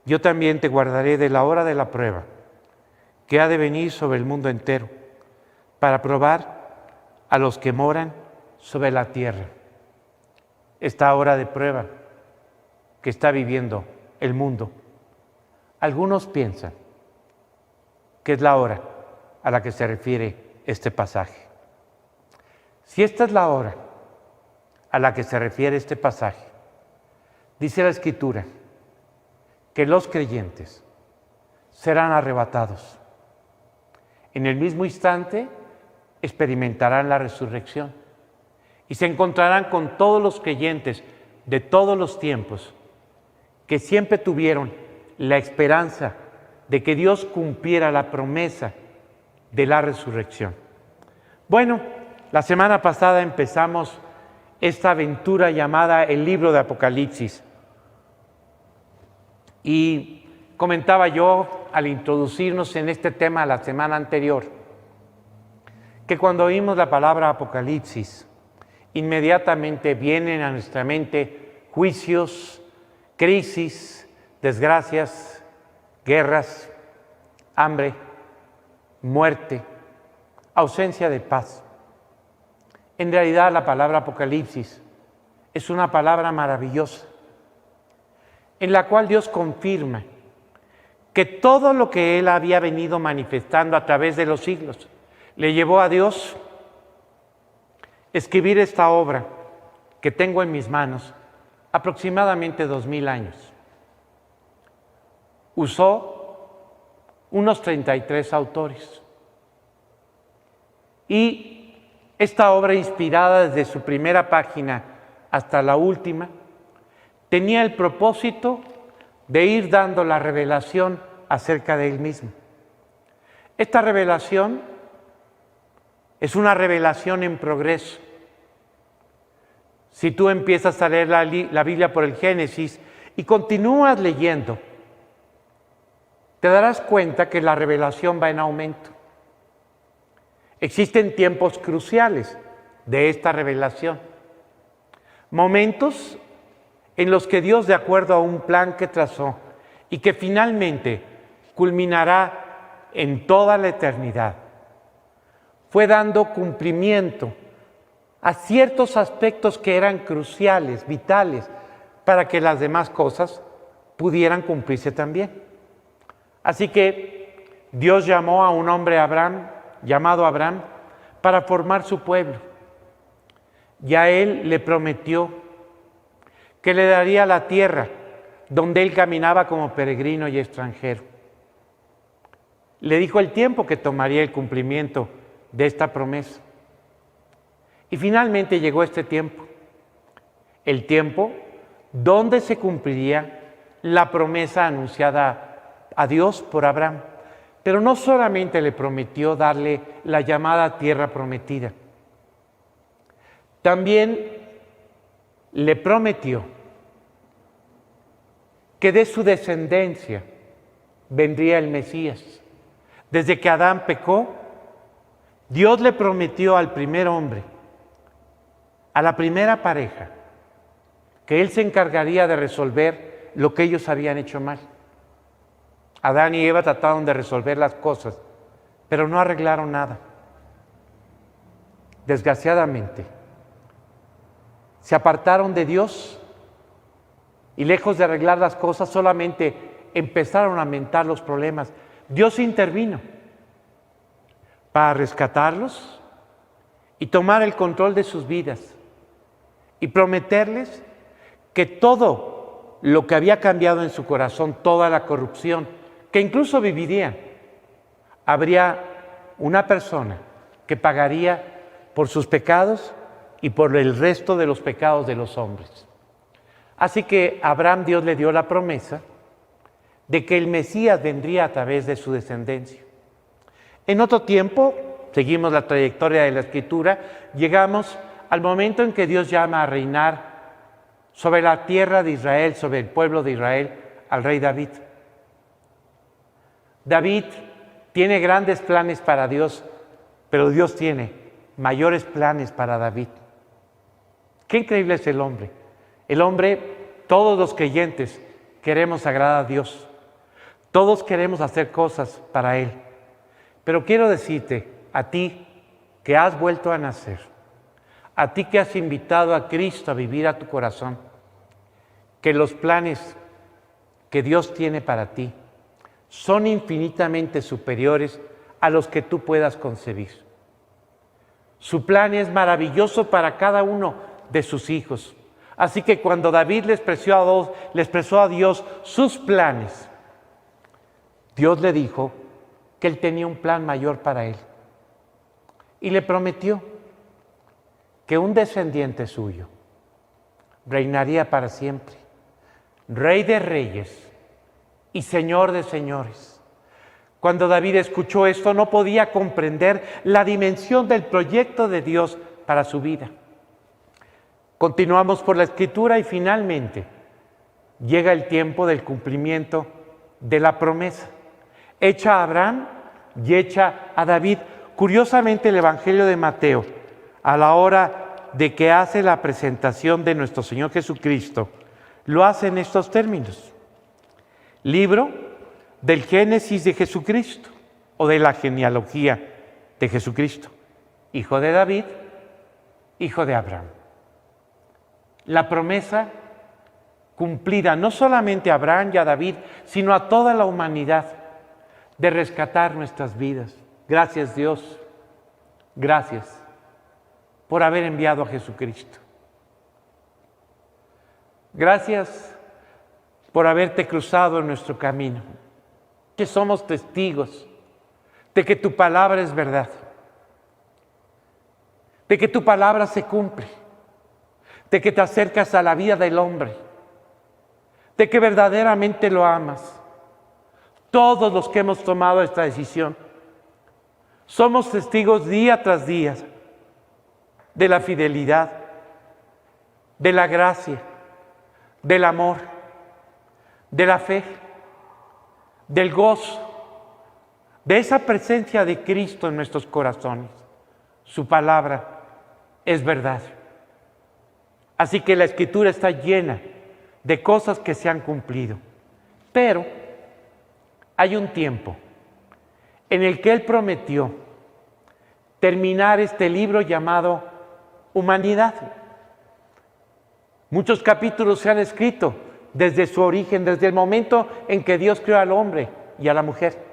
yo también te guardaré de la hora de la prueba que ha de venir sobre el mundo entero, para probar a los que moran sobre la tierra. Esta hora de prueba que está viviendo el mundo, algunos piensan que es la hora a la que se refiere este pasaje. Si esta es la hora a la que se refiere este pasaje, dice la Escritura que los creyentes serán arrebatados. En el mismo instante experimentarán la resurrección y se encontrarán con todos los creyentes de todos los tiempos que siempre tuvieron la esperanza de que Dios cumpliera la promesa de la resurrección. Bueno, la semana pasada empezamos esta aventura llamada el libro de Apocalipsis. Y comentaba yo al introducirnos en este tema la semana anterior, que cuando oímos la palabra Apocalipsis, inmediatamente vienen a nuestra mente juicios, crisis, desgracias, guerras, hambre, muerte, ausencia de paz. En realidad la palabra Apocalipsis es una palabra maravillosa, en la cual Dios confirma que todo lo que Él había venido manifestando a través de los siglos le llevó a Dios escribir esta obra que tengo en mis manos aproximadamente 2000 años. Usó unos 33 autores. Y esta obra, inspirada desde su primera página hasta la última, tenía el propósito de ir dando la revelación acerca de Él mismo. Esta revelación es una revelación en progreso. Si tú empiezas a leer la Biblia por el Génesis y continúas leyendo, te darás cuenta que la revelación va en aumento. Existen tiempos cruciales de esta revelación. Momentos en los que Dios, de acuerdo a un plan que trazó y que finalmente culminará en toda la eternidad, fue dando cumplimiento a ciertos aspectos que eran cruciales, vitales, para que las demás cosas pudieran cumplirse también. Así que Dios llamó a un hombre llamado Abraham, para formar su pueblo. Y a él le prometió que le daría la tierra donde él caminaba como peregrino y extranjero. Le dijo el tiempo que tomaría el cumplimiento de esta promesa. Y finalmente llegó este tiempo, el tiempo donde se cumpliría la promesa anunciada a Dios por Abraham. Pero no solamente le prometió darle la llamada tierra prometida, también le prometió que de su descendencia vendría el Mesías. Desde que Adán pecó, Dios le prometió al primer hombre, a la primera pareja, que él se encargaría de resolver lo que ellos habían hecho mal. Adán y Eva trataron de resolver las cosas, pero no arreglaron nada. Desgraciadamente, se apartaron de Dios y lejos de arreglar las cosas, solamente empezaron a aumentar los problemas. Dios intervino para rescatarlos y tomar el control de sus vidas y prometerles que todo lo que había cambiado en su corazón, toda la corrupción, que incluso vivirían, habría una persona que pagaría por sus pecados y por el resto de los pecados de los hombres. Así que a Abraham Dios le dio la promesa de que el Mesías vendría a través de su descendencia. En otro tiempo, seguimos la trayectoria de la Escritura, llegamos al momento en que Dios llama a reinar sobre la tierra de Israel, sobre el pueblo de Israel, al rey David. David tiene grandes planes para Dios, pero Dios tiene mayores planes para David. Qué increíble es el hombre. El hombre, todos los creyentes, queremos agradar a Dios. Todos queremos hacer cosas para Él. Pero quiero decirte, a ti que has vuelto a nacer, a ti que has invitado a Cristo a vivir a tu corazón, que los planes que Dios tiene para ti son infinitamente superiores a los que tú puedas concebir. Su plan es maravilloso para cada uno de sus hijos. Así que cuando David le expresó a Dios sus planes, Dios le dijo que él tenía un plan mayor para él. Y le prometió que un descendiente suyo reinaría para siempre, Rey de reyes y Señor de señores. Cuando David escuchó esto, no podía comprender la dimensión del proyecto de Dios para su vida. Continuamos por la Escritura y finalmente llega el tiempo del cumplimiento de la promesa, hecha a Abraham y hecha a David. Curiosamente, el Evangelio de Mateo, a la hora de que hace la presentación de nuestro Señor Jesucristo, lo hace en estos términos: libro del Génesis de Jesucristo, o de la genealogía de Jesucristo, hijo de David, hijo de Abraham. La promesa cumplida no solamente a Abraham y a David, sino a toda la humanidad, de rescatar nuestras vidas. Gracias, Dios. Gracias por haber enviado a Jesucristo. Gracias por haberte cruzado en nuestro camino, que somos testigos de que tu palabra es verdad, de que tu palabra se cumple, de que te acercas a la vida del hombre, de que verdaderamente lo amas. Todos los que hemos tomado esta decisión somos testigos día tras día de la fidelidad, de la gracia, del amor, de la fe, del gozo, de esa presencia de Cristo en nuestros corazones. Su palabra es verdad. Así que la Escritura está llena de cosas que se han cumplido. Pero hay un tiempo en el que Él prometió terminar este libro llamado Humanidad. Muchos capítulos se han escrito desde su origen, desde el momento en que Dios creó al hombre y a la mujer.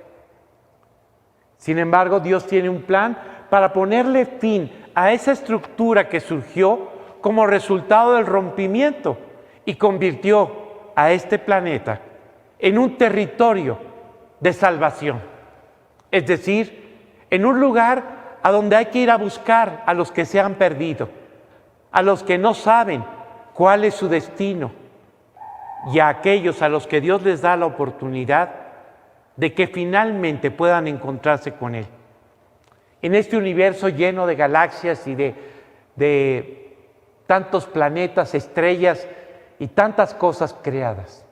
Sin embargo, Dios tiene un plan para ponerle fin a esa estructura que surgió como resultado del rompimiento y convirtió a este planeta en un territorio de salvación. Es decir, en un lugar a donde hay que ir a buscar a los que se han perdido, a los que no saben cuál es su destino y a aquellos a los que Dios les da la oportunidad de que finalmente puedan encontrarse con Él. En este universo lleno de galaxias y de tantos planetas, estrellas y tantas cosas creadas,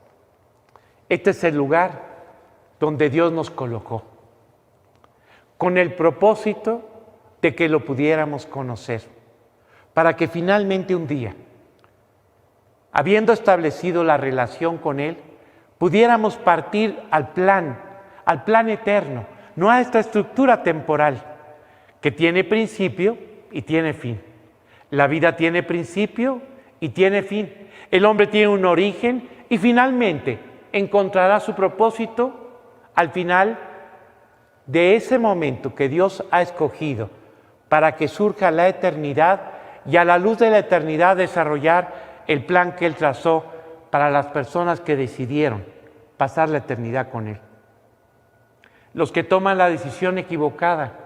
este es el lugar donde Dios nos colocó, con el propósito de que lo pudiéramos conocer, para que finalmente un día, habiendo establecido la relación con Él, pudiéramos partir al plan eterno, no a esta estructura temporal que tiene principio y tiene fin. La vida tiene principio y tiene fin. El hombre tiene un origen y finalmente encontrará su propósito al final de ese momento que Dios ha escogido para que surja la eternidad y a la luz de la eternidad desarrollar el plan que Él trazó para las personas que decidieron pasar la eternidad con Él. Los que toman la decisión equivocada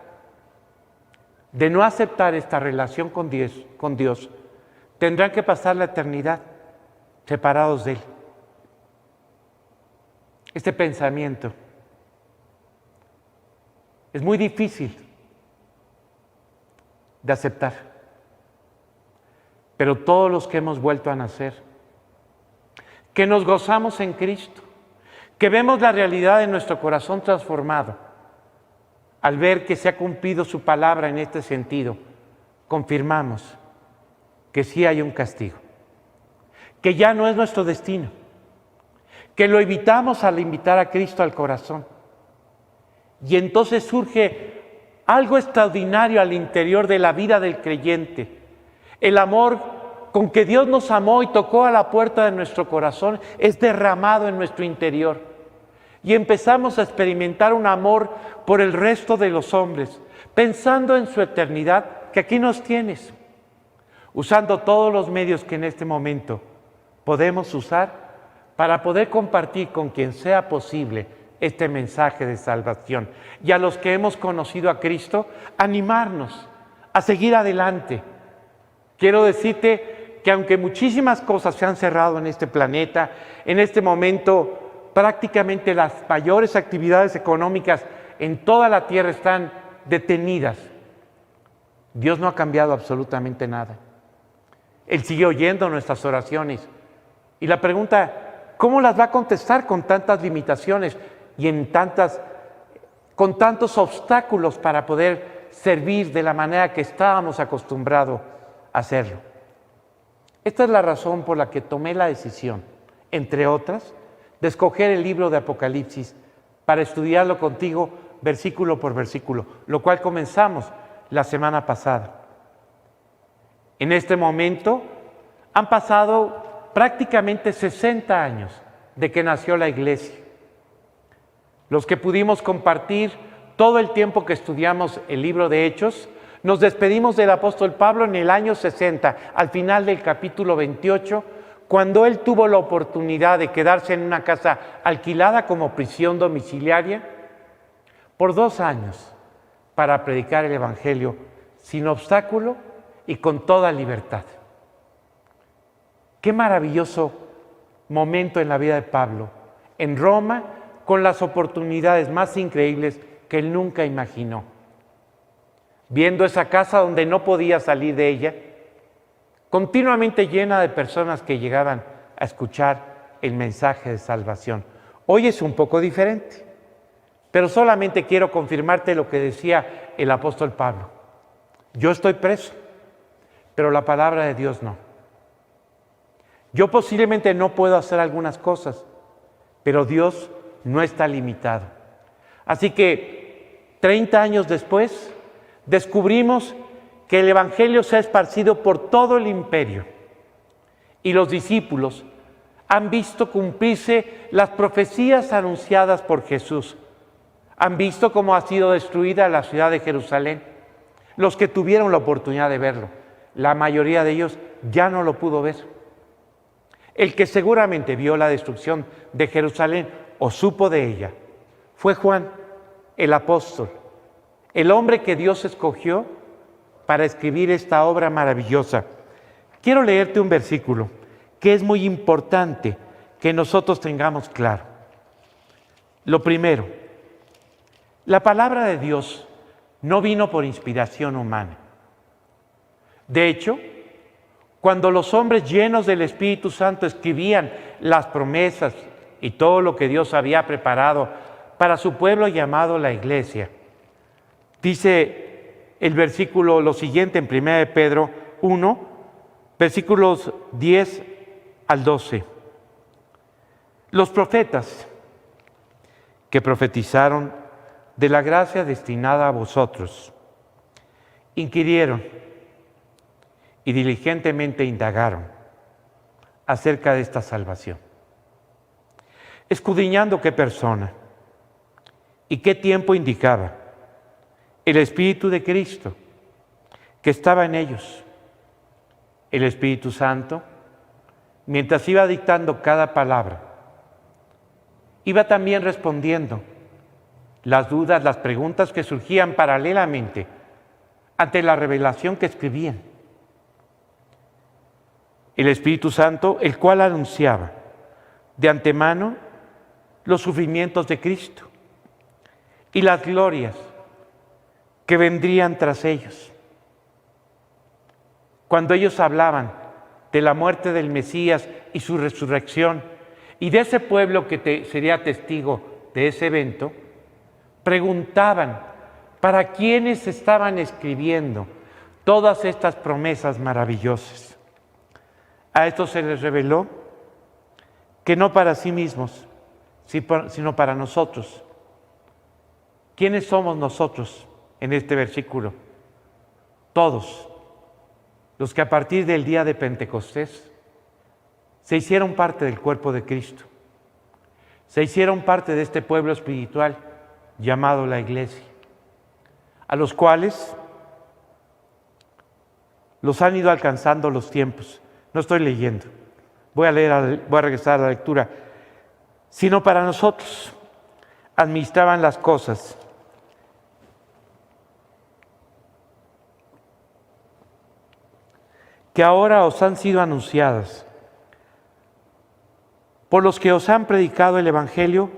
de no aceptar esta relación con Dios, tendrán que pasar la eternidad separados de Él. Este pensamiento es muy difícil de aceptar, pero todos los que hemos vuelto a nacer, que nos gozamos en Cristo, que vemos la realidad de nuestro corazón transformado, al ver que se ha cumplido su palabra en este sentido, confirmamos que sí hay un castigo, que ya no es nuestro destino, que lo evitamos al invitar a Cristo al corazón. Y entonces surge algo extraordinario al interior de la vida del creyente. El amor con que Dios nos amó y tocó a la puerta de nuestro corazón es derramado en nuestro interior. Y empezamos a experimentar un amor por el resto de los hombres, pensando en su eternidad, que aquí nos tienes, usando todos los medios que en este momento podemos usar para poder compartir con quien sea posible este mensaje de salvación. Y a los que hemos conocido a Cristo, animarnos a seguir adelante. Quiero decirte que aunque muchísimas cosas se han cerrado en este planeta, en este momento prácticamente las mayores actividades económicas en toda la tierra están detenidas, Dios no ha cambiado absolutamente nada. Él sigue oyendo nuestras oraciones. Y la pregunta, ¿cómo las va a contestar con tantas limitaciones y con tantos obstáculos para poder servir de la manera que estábamos acostumbrados a hacerlo? Esta es la razón por la que tomé la decisión, entre otras, de escoger el libro de Apocalipsis para estudiarlo contigo versículo por versículo, lo cual comenzamos la semana pasada. En este momento han pasado prácticamente 60 años de que nació la iglesia. Los que pudimos compartir todo el tiempo que estudiamos el libro de Hechos, nos despedimos del apóstol Pablo en el año 60, al final del capítulo 28, cuando él tuvo la oportunidad de quedarse en una casa alquilada como prisión domiciliaria por 2 años para predicar el evangelio sin obstáculo y con toda libertad. Qué maravilloso momento en la vida de Pablo, en Roma, con las oportunidades más increíbles que él nunca imaginó. Viendo esa casa donde no podía salir de ella, continuamente llena de personas que llegaban a escuchar el mensaje de salvación. Hoy es un poco diferente, pero solamente quiero confirmarte lo que decía el apóstol Pablo. Yo estoy preso, pero la palabra de Dios no. Yo posiblemente no puedo hacer algunas cosas, pero Dios no está limitado. Así que 30 años después, descubrimos que el Evangelio se ha esparcido por todo el imperio y los discípulos han visto cumplirse las profecías anunciadas por Jesús. Han visto cómo ha sido destruida la ciudad de Jerusalén. Los que tuvieron la oportunidad de verlo, la mayoría de ellos ya no lo pudo ver. El que seguramente vio la destrucción de Jerusalén o supo de ella fue Juan, el apóstol, el hombre que Dios escogió para escribir esta obra maravillosa. Quiero leerte un versículo que es muy importante que nosotros tengamos claro. Lo primero, la palabra de Dios no vino por inspiración humana. De hecho, cuando los hombres llenos del Espíritu Santo escribían las promesas y todo lo que Dios había preparado para su pueblo llamado la iglesia, dice el versículo lo siguiente en 1 de Pedro 1, versículos 10 al 12. Los profetas que profetizaron de la gracia destinada a vosotros inquirieron y diligentemente indagaron acerca de esta salvación, escudriñando qué persona y qué tiempo indicaba el Espíritu de Cristo que estaba en ellos. El Espíritu Santo, mientras iba dictando cada palabra, iba también respondiendo las dudas, las preguntas que surgían paralelamente ante la revelación que escribían. El Espíritu Santo, el cual anunciaba de antemano los sufrimientos de Cristo y las glorias que vendrían tras ellos. Cuando ellos hablaban de la muerte del Mesías y su resurrección y de ese pueblo que sería testigo de ese evento, preguntaban para quiénes estaban escribiendo todas estas promesas maravillosas. A estos se les reveló que no para sí mismos, sino para nosotros. ¿Quiénes somos nosotros en este versículo? Todos los que a partir del día de Pentecostés se hicieron parte del cuerpo de Cristo, se hicieron parte de este pueblo espiritual llamado la iglesia, a los cuales los han ido alcanzando los tiempos. No estoy leyendo, voy a regresar a la lectura. Sino para nosotros administraban las cosas que ahora os han sido anunciadas por los que os han predicado el Evangelio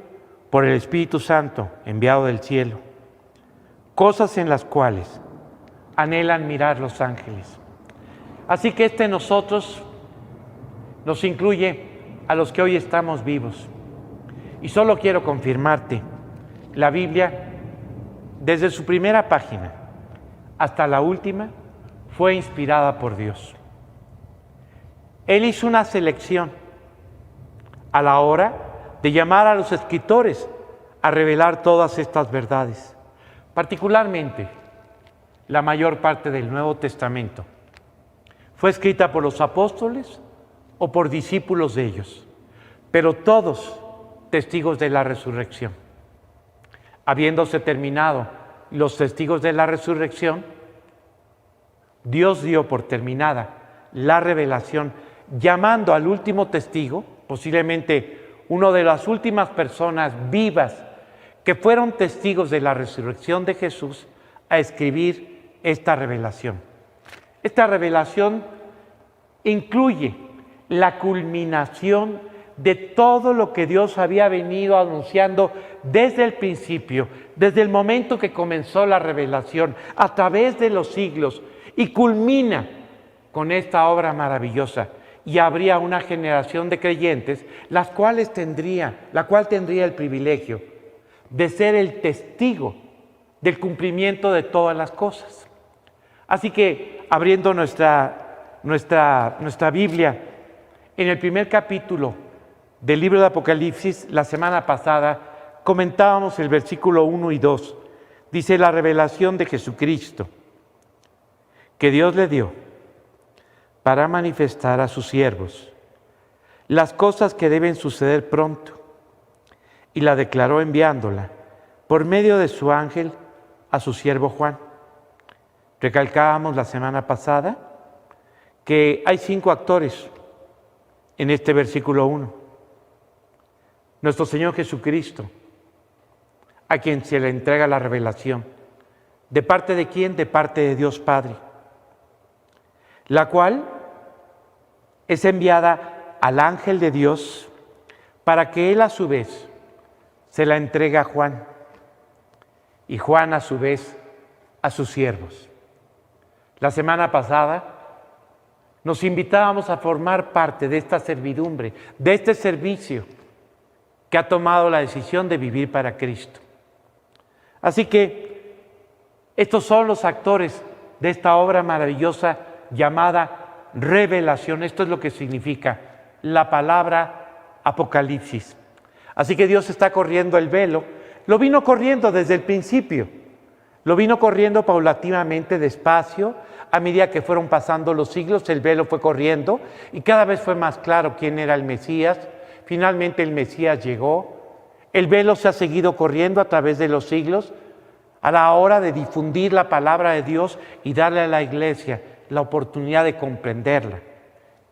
por el Espíritu Santo enviado del cielo, cosas en las cuales anhelan mirar los ángeles. Así que nosotros nos incluye a los que hoy estamos vivos. Y solo quiero confirmarte, la Biblia, desde su primera página hasta la última, fue inspirada por Dios. Él hizo una selección a la hora de llamar a los escritores a revelar todas estas verdades. Particularmente, la mayor parte del Nuevo Testamento fue escrita por los apóstoles o por discípulos de ellos, pero todos testigos de la resurrección. Habiéndose terminado los testigos de la resurrección, Dios dio por terminada la revelación, llamando al último testigo, posiblemente una de las últimas personas vivas que fueron testigos de la resurrección de Jesús, a escribir esta revelación. Esta revelación incluye la culminación de todo lo que Dios había venido anunciando desde el principio, desde el momento que comenzó la revelación, a través de los siglos, y culmina con esta obra maravillosa. Y habría una generación de creyentes, la cual tendría el privilegio de ser el testigo del cumplimiento de todas las cosas. Así que, abriendo nuestra Biblia, en el primer capítulo del libro de Apocalipsis, la semana pasada, comentábamos el versículo 1 y 2. Dice: la revelación de Jesucristo, que Dios le dio para manifestar a sus siervos las cosas que deben suceder pronto, y la declaró enviándola por medio de su ángel a su siervo Juan. Recalcábamos la semana pasada que hay 5 actores en este versículo 1. Nuestro Señor Jesucristo, a quien se le entrega la revelación. ¿De parte de quién? De parte de Dios Padre, la cual es enviada al ángel de Dios para que él a su vez se la entregue a Juan, y Juan a su vez a sus siervos. La semana pasada nos invitábamos a formar parte de esta servidumbre, de este servicio que ha tomado la decisión de vivir para Cristo. Así que estos son los actores de esta obra maravillosa llamada revelación. Esto es lo que significa la palabra Apocalipsis. Así que Dios está corriendo el velo. Lo vino corriendo desde el principio. Lo vino corriendo paulatinamente, despacio. A medida que fueron pasando los siglos, el velo fue corriendo y cada vez fue más claro quién era el Mesías. Finalmente el Mesías llegó. El velo se ha seguido corriendo a través de los siglos a la hora de difundir la palabra de Dios y darle a la iglesia la oportunidad de comprenderla,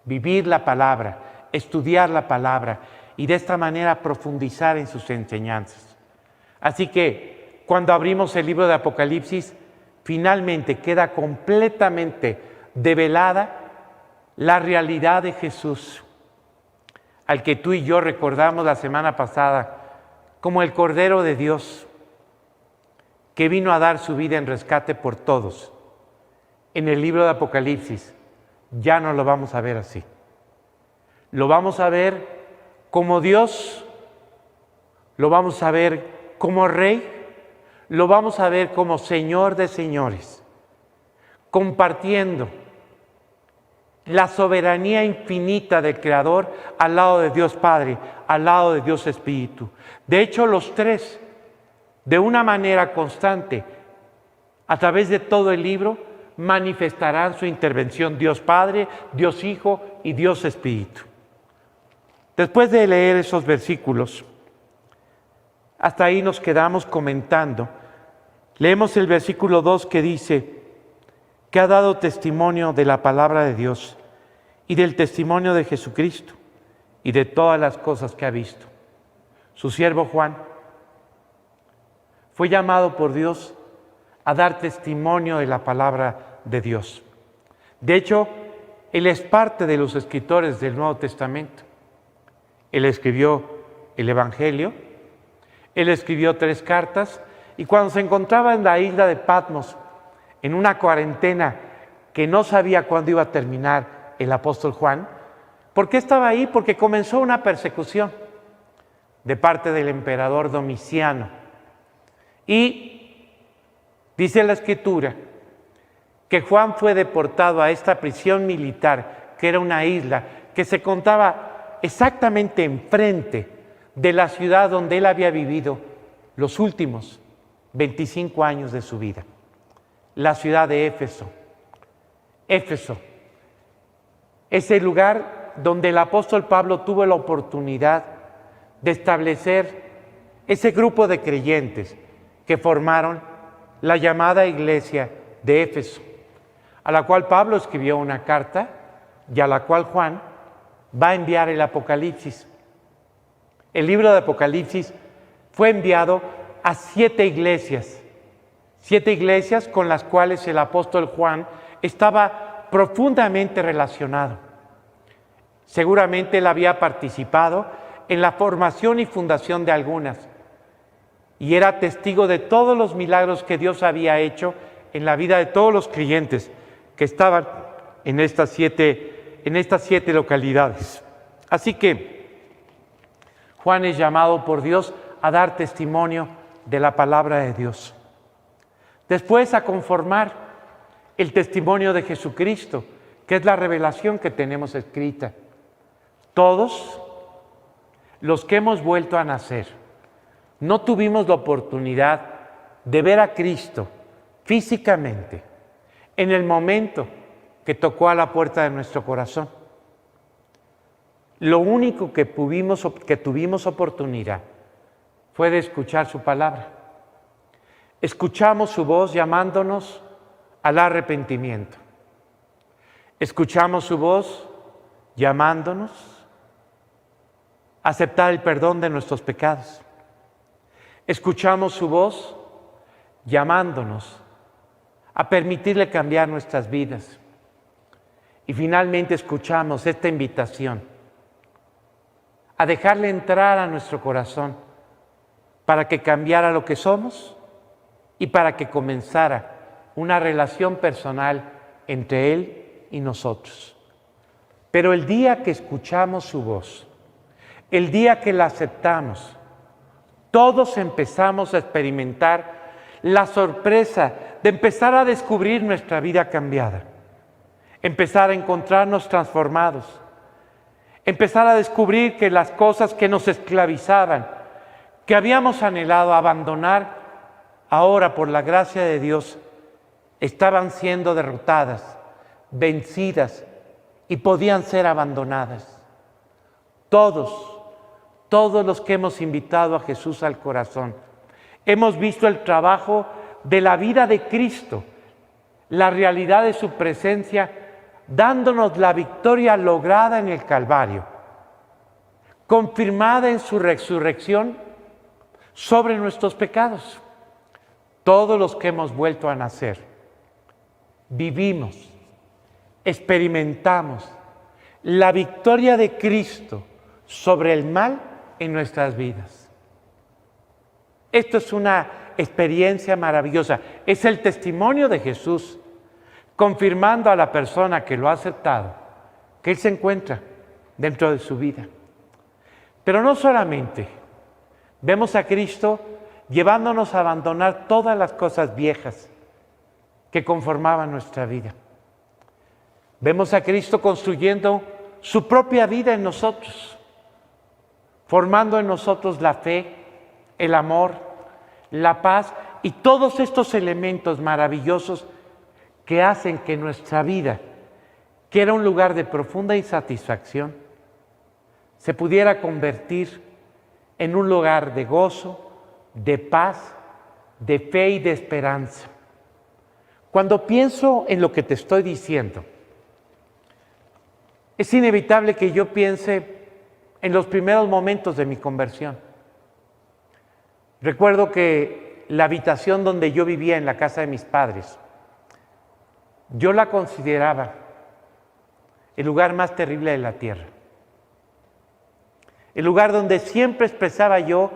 vivir la palabra, estudiar la palabra y de esta manera profundizar en sus enseñanzas. Así que cuando abrimos el libro de Apocalipsis, finalmente queda completamente develada la realidad de Jesús, al que tú y yo recordamos la semana pasada como el Cordero de Dios, que vino a dar su vida en rescate por todos. En el libro de Apocalipsis ya no lo vamos a ver así. Lo vamos a ver como Dios, lo vamos a ver como Rey, lo vamos a ver como Señor de señores, compartiendo la soberanía infinita del Creador al lado de Dios Padre, al lado de Dios Espíritu. De hecho, los tres, de una manera constante, a través de todo el libro, manifestarán su intervención: Dios Padre, Dios Hijo y Dios Espíritu. Después de leer esos versículos, hasta ahí nos quedamos comentando. Leemos el versículo 2 que dice que ha dado testimonio de la palabra de Dios y del testimonio de Jesucristo y de todas las cosas que ha visto. Su siervo Juan fue llamado por Dios a dar testimonio de la palabra de Dios. De hecho, él es parte de los escritores del Nuevo Testamento. Él escribió el Evangelio, él escribió 3 cartas, y cuando se encontraba en la isla de Patmos, en una cuarentena que no sabía cuándo iba a terminar el apóstol Juan, ¿por qué estaba ahí? Porque comenzó una persecución de parte del emperador Domiciano. Y dice la Escritura que Juan fue deportado a esta prisión militar, que era una isla que se encontraba exactamente enfrente de la ciudad donde él había vivido los últimos 25 años de su vida, la ciudad de Éfeso. Éfeso, ese lugar donde el apóstol Pablo tuvo la oportunidad de establecer ese grupo de creyentes que formaron la llamada iglesia de Éfeso, a la cual Pablo escribió una carta y a la cual Juan va a enviar el Apocalipsis. El libro de Apocalipsis fue enviado a 7 iglesias con las cuales el apóstol Juan estaba profundamente relacionado. Seguramente él había participado en la formación y fundación de algunas y era testigo de todos los milagros que Dios había hecho en la vida de todos los creyentes que estaban en estas siete localidades. Así que Juan es llamado por Dios a dar testimonio de la palabra de Dios. Después a conformar el testimonio de Jesucristo, que es la revelación que tenemos escrita. Todos los que hemos vuelto a nacer no tuvimos la oportunidad de ver a Cristo físicamente en el momento que tocó a la puerta de nuestro corazón. Lo único que tuvimos oportunidad fue de escuchar su palabra. Escuchamos su voz llamándonos al arrepentimiento. Escuchamos su voz llamándonos a aceptar el perdón de nuestros pecados. Escuchamos su voz llamándonos a permitirle cambiar nuestras vidas. Y finalmente escuchamos esta invitación a dejarle entrar a nuestro corazón para que cambiara lo que somos y para que comenzara una relación personal entre Él y nosotros. Pero el día que escuchamos su voz, el día que la aceptamos, todos empezamos a experimentar la sorpresa de empezar a descubrir nuestra vida cambiada, empezar a encontrarnos transformados, empezar a descubrir que las cosas que nos esclavizaban, que habíamos anhelado abandonar, ahora por la gracia de Dios, estaban siendo derrotadas, vencidas y podían ser abandonadas. Todos los que hemos invitado a Jesús al corazón, hemos visto el trabajo de la vida de Cristo, la realidad de su presencia, dándonos la victoria lograda en el Calvario, confirmada en su resurrección sobre nuestros pecados. Todos los que hemos vuelto a nacer, vivimos, experimentamos la victoria de Cristo sobre el mal en nuestras vidas. Esto es una experiencia maravillosa. Es el testimonio de Jesús, confirmando a la persona que lo ha aceptado, que Él se encuentra dentro de su vida. Pero no solamente vemos a Cristo llevándonos a abandonar todas las cosas viejas que conformaban nuestra vida. Vemos a Cristo construyendo su propia vida en nosotros, formando en nosotros la fe, el amor, la paz y todos estos elementos maravillosos que hacen que nuestra vida, que era un lugar de profunda insatisfacción, se pudiera convertir en un lugar de gozo, de paz, de fe y de esperanza. Cuando pienso en lo que te estoy diciendo, es inevitable que yo piense en los primeros momentos de mi conversión. Recuerdo que la habitación donde yo vivía en la casa de mis padres, yo la consideraba el lugar más terrible de la tierra. El lugar donde siempre expresaba yo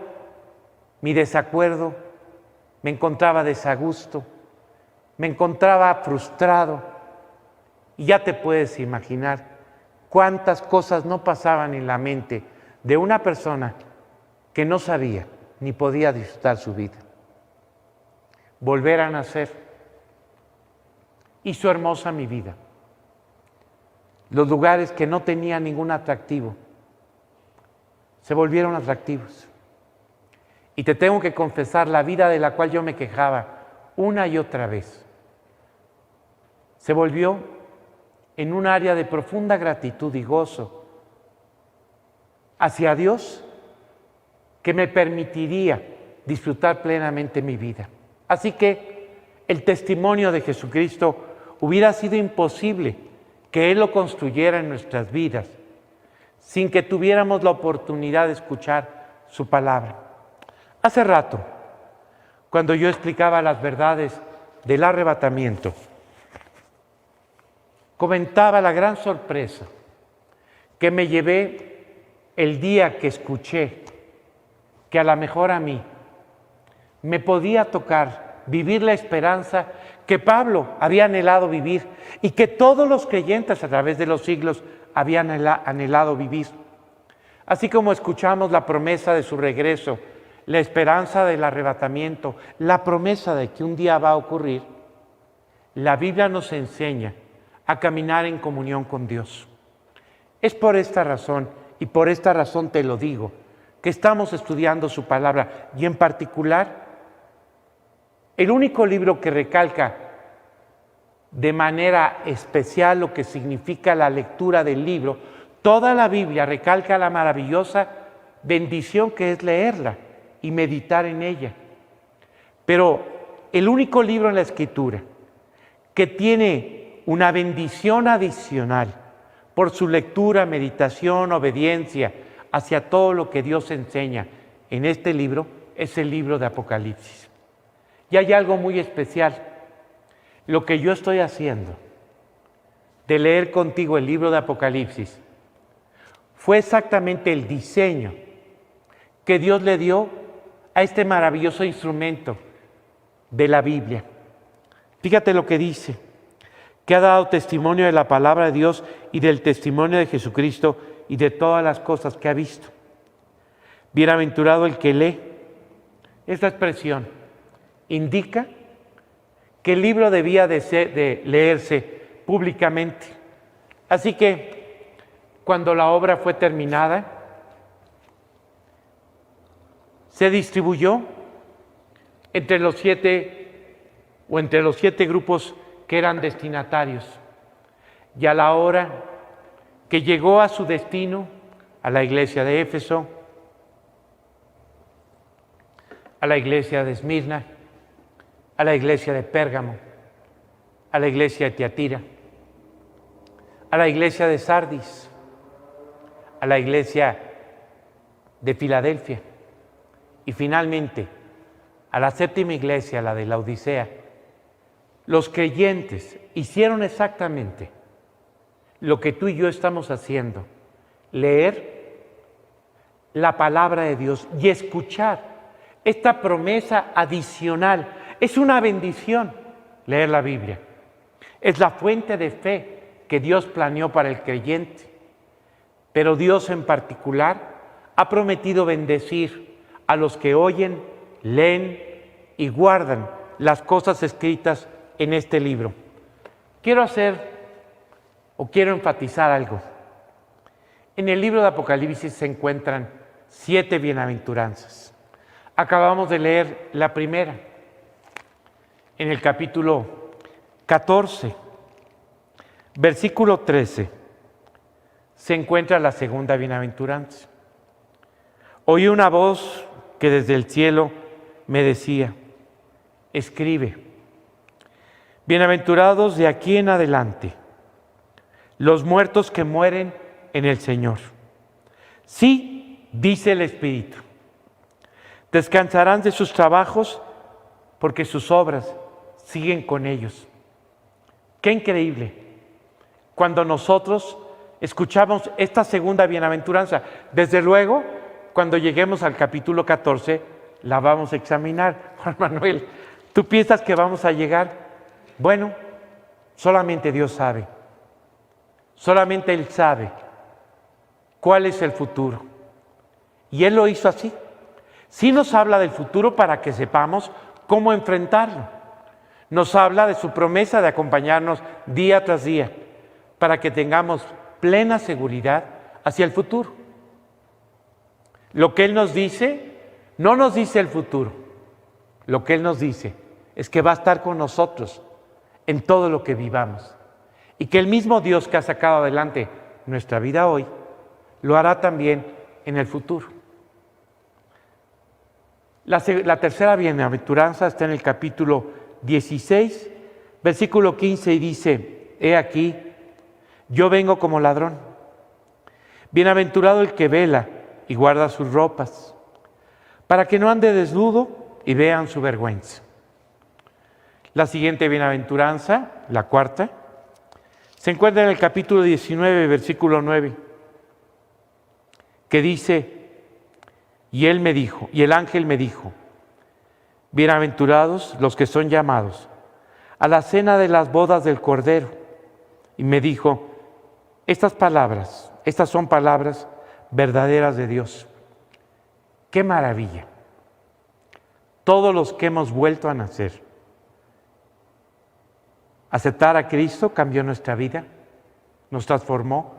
mi desacuerdo, me encontraba desagusto, me encontraba frustrado. Y ya te puedes imaginar cuántas cosas no pasaban en la mente de una persona que no sabía ni podía disfrutar su vida. Volver a nacer hizo hermosa mi vida. Los lugares que no tenían ningún atractivo se volvieron atractivos. Y te tengo que confesar, la vida de la cual yo me quejaba una y otra vez se volvió en un área de profunda gratitud y gozo hacia Dios que me permitiría disfrutar plenamente mi vida. Así que el testimonio de Jesucristo hubiera sido imposible que Él lo construyera en nuestras vidas sin que tuviéramos la oportunidad de escuchar su palabra. Hace rato, cuando yo explicaba las verdades del arrebatamiento, comentaba la gran sorpresa que me llevé el día que escuché que a lo mejor a mí me podía tocar vivir la esperanza que Pablo había anhelado vivir y que todos los creyentes a través de los siglos habían anhelado vivir. Así como escuchamos la promesa de su regreso, la esperanza del arrebatamiento, la promesa de que un día va a ocurrir, la Biblia nos enseña a caminar en comunión con Dios. Es por esta razón, y por esta razón te lo digo, que estamos estudiando su palabra, y en particular, el único libro que recalca de manera especial lo que significa la lectura del libro. Toda la Biblia recalca la maravillosa bendición que es leerla y meditar en ella. Pero el único libro en la Escritura que tiene una bendición adicional por su lectura, meditación, obediencia hacia todo lo que Dios enseña en este libro es el libro de Apocalipsis. Y hay algo muy especial. Lo que yo estoy haciendo de leer contigo el libro de Apocalipsis fue exactamente el diseño que Dios le dio a este maravilloso instrumento de la Biblia. Fíjate lo que dice, que ha dado testimonio de la palabra de Dios y del testimonio de Jesucristo y de todas las cosas que ha visto. Bienaventurado el que lee. Esta expresión indica que el libro debía de leerse públicamente. Así que cuando la obra fue terminada, se distribuyó entre los 7 grupos que eran destinatarios. Y a la hora que llegó a su destino, a la iglesia de Éfeso, a la iglesia de Esmirna, a la iglesia de Pérgamo, a la iglesia de Tiatira, a la iglesia de Sardis, a la iglesia de Filadelfia y finalmente a la séptima iglesia, la de la Odisea. Los creyentes hicieron exactamente lo que tú y yo estamos haciendo, leer la palabra de Dios y escuchar esta promesa adicional. Es una bendición leer la Biblia. Es la fuente de fe que Dios planeó para el creyente. Pero Dios en particular ha prometido bendecir a los que oyen, leen y guardan las cosas escritas en este libro. Quiero enfatizar algo. En el libro de Apocalipsis se encuentran 7 bienaventuranzas. Acabamos de leer la primera. En el capítulo 14, versículo 13, se encuentra la segunda bienaventuranza. Oí una voz que desde el cielo me decía, escribe, bienaventurados de aquí en adelante, los muertos que mueren en el Señor. Sí, dice el Espíritu, descansarán de sus trabajos porque sus obras siguen con ellos. Qué increíble cuando nosotros escuchamos esta segunda bienaventuranza. Desde luego, cuando lleguemos al capítulo 14, la vamos a examinar. Juan Manuel, ¿tú piensas que vamos a llegar? Bueno, solamente Dios sabe. Solamente Él sabe cuál es el futuro. Y Él lo hizo así. Sí nos habla del futuro para que sepamos cómo enfrentarlo. Nos habla de su promesa de acompañarnos día tras día para que tengamos plena seguridad hacia el futuro. Lo que Él nos dice, no nos dice el futuro. Lo que Él nos dice es que va a estar con nosotros en todo lo que vivamos. Y que el mismo Dios que ha sacado adelante nuestra vida hoy, lo hará también en el futuro. La tercera bienaventuranza está en el capítulo 16, versículo 15 y dice, he aquí, yo vengo como ladrón. Bienaventurado el que vela y guarda sus ropas, para que no ande desnudo y vean su vergüenza. La siguiente bienaventuranza, la cuarta, se encuentra en el capítulo 19, versículo 9. que dice, y el ángel me dijo, bienaventurados los que son llamados a la cena de las bodas del Cordero. Y me dijo, estas son palabras verdaderas de Dios. ¡Qué maravilla! Todos los que hemos vuelto a nacer, aceptar a Cristo cambió nuestra vida, nos transformó,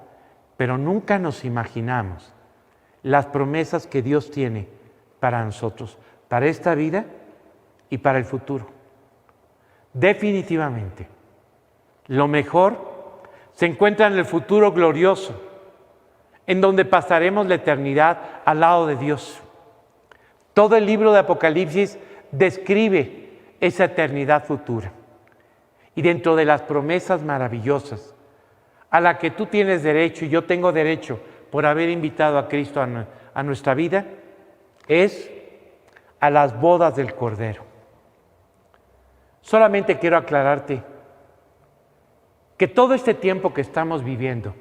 pero nunca nos imaginamos las promesas que Dios tiene para nosotros, para esta vida y para el futuro. Definitivamente, lo mejor se encuentra en el futuro glorioso, en donde pasaremos la eternidad al lado de Dios. Todo el libro de Apocalipsis describe esa eternidad futura. Y dentro de las promesas maravillosas a la que tú tienes derecho y yo tengo derecho por haber invitado a Cristo a nuestra vida, es a las bodas del Cordero. Solamente quiero aclararte que todo este tiempo que estamos viviendo,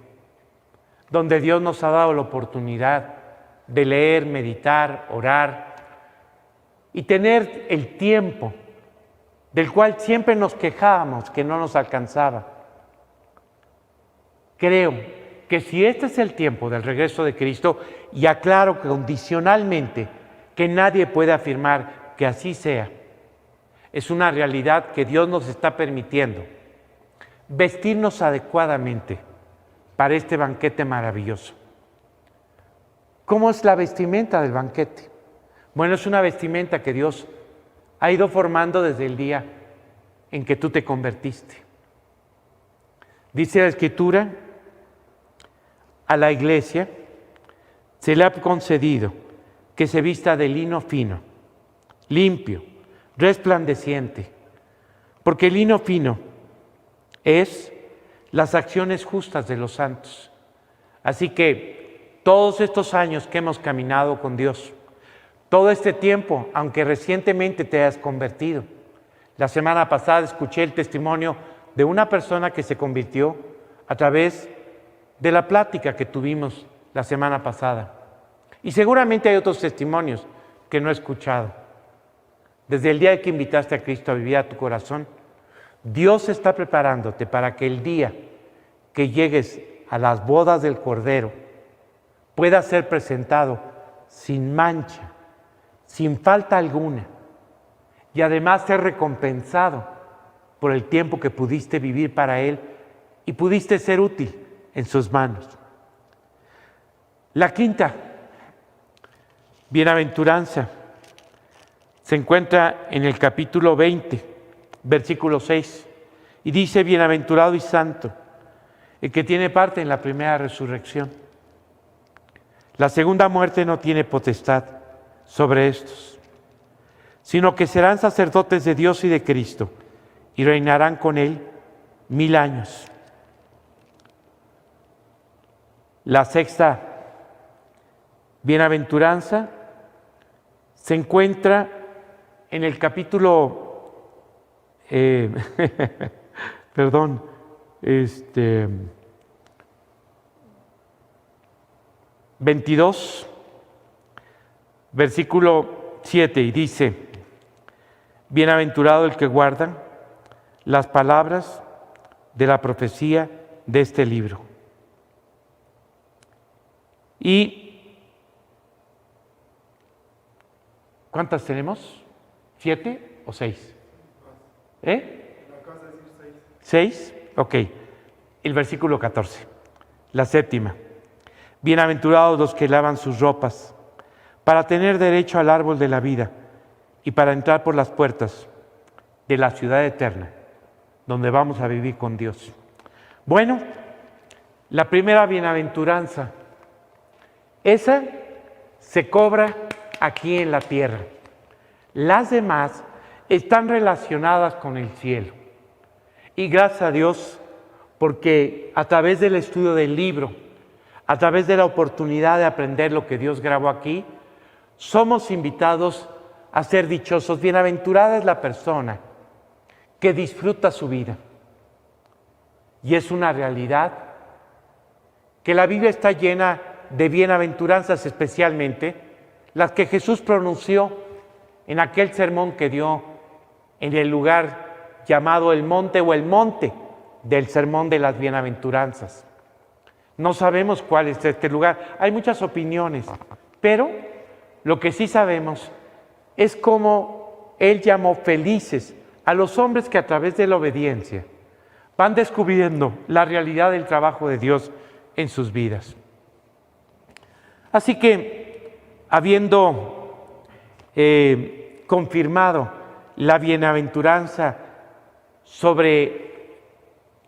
donde Dios nos ha dado la oportunidad de leer, meditar, orar y tener el tiempo del cual siempre nos quejábamos que no nos alcanzaba. Creo que si este es el tiempo del regreso de Cristo, y aclaro condicionalmente que nadie puede afirmar que así sea, es una realidad que Dios nos está permitiendo vestirnos adecuadamente para este banquete maravilloso. ¿Cómo es la vestimenta del banquete? Bueno, es una vestimenta que Dios ha ido formando desde el día en que tú te convertiste. Dice la Escritura, a la iglesia se le ha concedido que se vista de lino fino, limpio, resplandeciente, porque el lino fino es las acciones justas de los santos. Así que todos estos años que hemos caminado con Dios, todo este tiempo, aunque recientemente te hayas convertido, la semana pasada escuché el testimonio de una persona que se convirtió a través de la plática que tuvimos la semana pasada. Y seguramente hay otros testimonios que no he escuchado. Desde el día que invitaste a Cristo a vivir a tu corazón, Dios está preparándote para que el día que llegues a las bodas del Cordero pueda ser presentado sin mancha, sin falta alguna, y además ser recompensado por el tiempo que pudiste vivir para Él y pudiste ser útil en sus manos. La quinta bienaventuranza se encuentra en el capítulo 20, versículo 6, y dice, bienaventurado y santo, el que tiene parte en la primera resurrección. La segunda muerte no tiene potestad sobre estos, sino que serán sacerdotes de Dios y de Cristo, y reinarán con Él 1000 años. La sexta bienaventuranza se encuentra en el capítulo 22, versículo 7, y dice, bienaventurado el que guarda las palabras de la profecía de este libro. ¿Y cuántas tenemos? ¿7 o 6? ¿6? Ok. El versículo 14, la séptima. Bienaventurados los que lavan sus ropas, para tener derecho al árbol de la vida y para entrar por las puertas de la ciudad eterna, donde vamos a vivir con Dios. Bueno, la primera bienaventuranza, esa se cobra aquí en la tierra. Las demás están relacionadas con el cielo. Y gracias a Dios, porque a través del estudio del libro, a través de la oportunidad de aprender lo que Dios grabó aquí, somos invitados a ser dichosos. Bienaventurada es la persona que disfruta su vida. Y es una realidad que la Biblia está llena de bienaventuranzas, especialmente las que Jesús pronunció en aquel sermón que dio en el lugar llamado el monte o el monte del sermón de las bienaventuranzas. No sabemos cuál es este lugar, hay muchas opiniones, pero lo que sí sabemos es cómo Él llamó felices a los hombres que a través de la obediencia van descubriendo la realidad del trabajo de Dios en sus vidas. Así que, habiendo confirmado la bienaventuranza sobre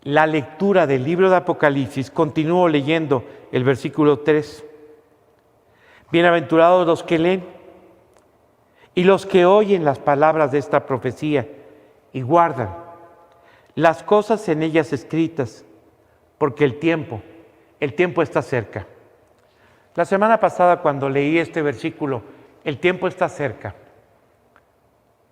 la lectura del libro de Apocalipsis, continúo leyendo el versículo 3. Bienaventurados los que leen y los que oyen las palabras de esta profecía y guardan las cosas en ellas escritas, porque el tiempo está cerca. La semana pasada, cuando leí este versículo, el tiempo está cerca.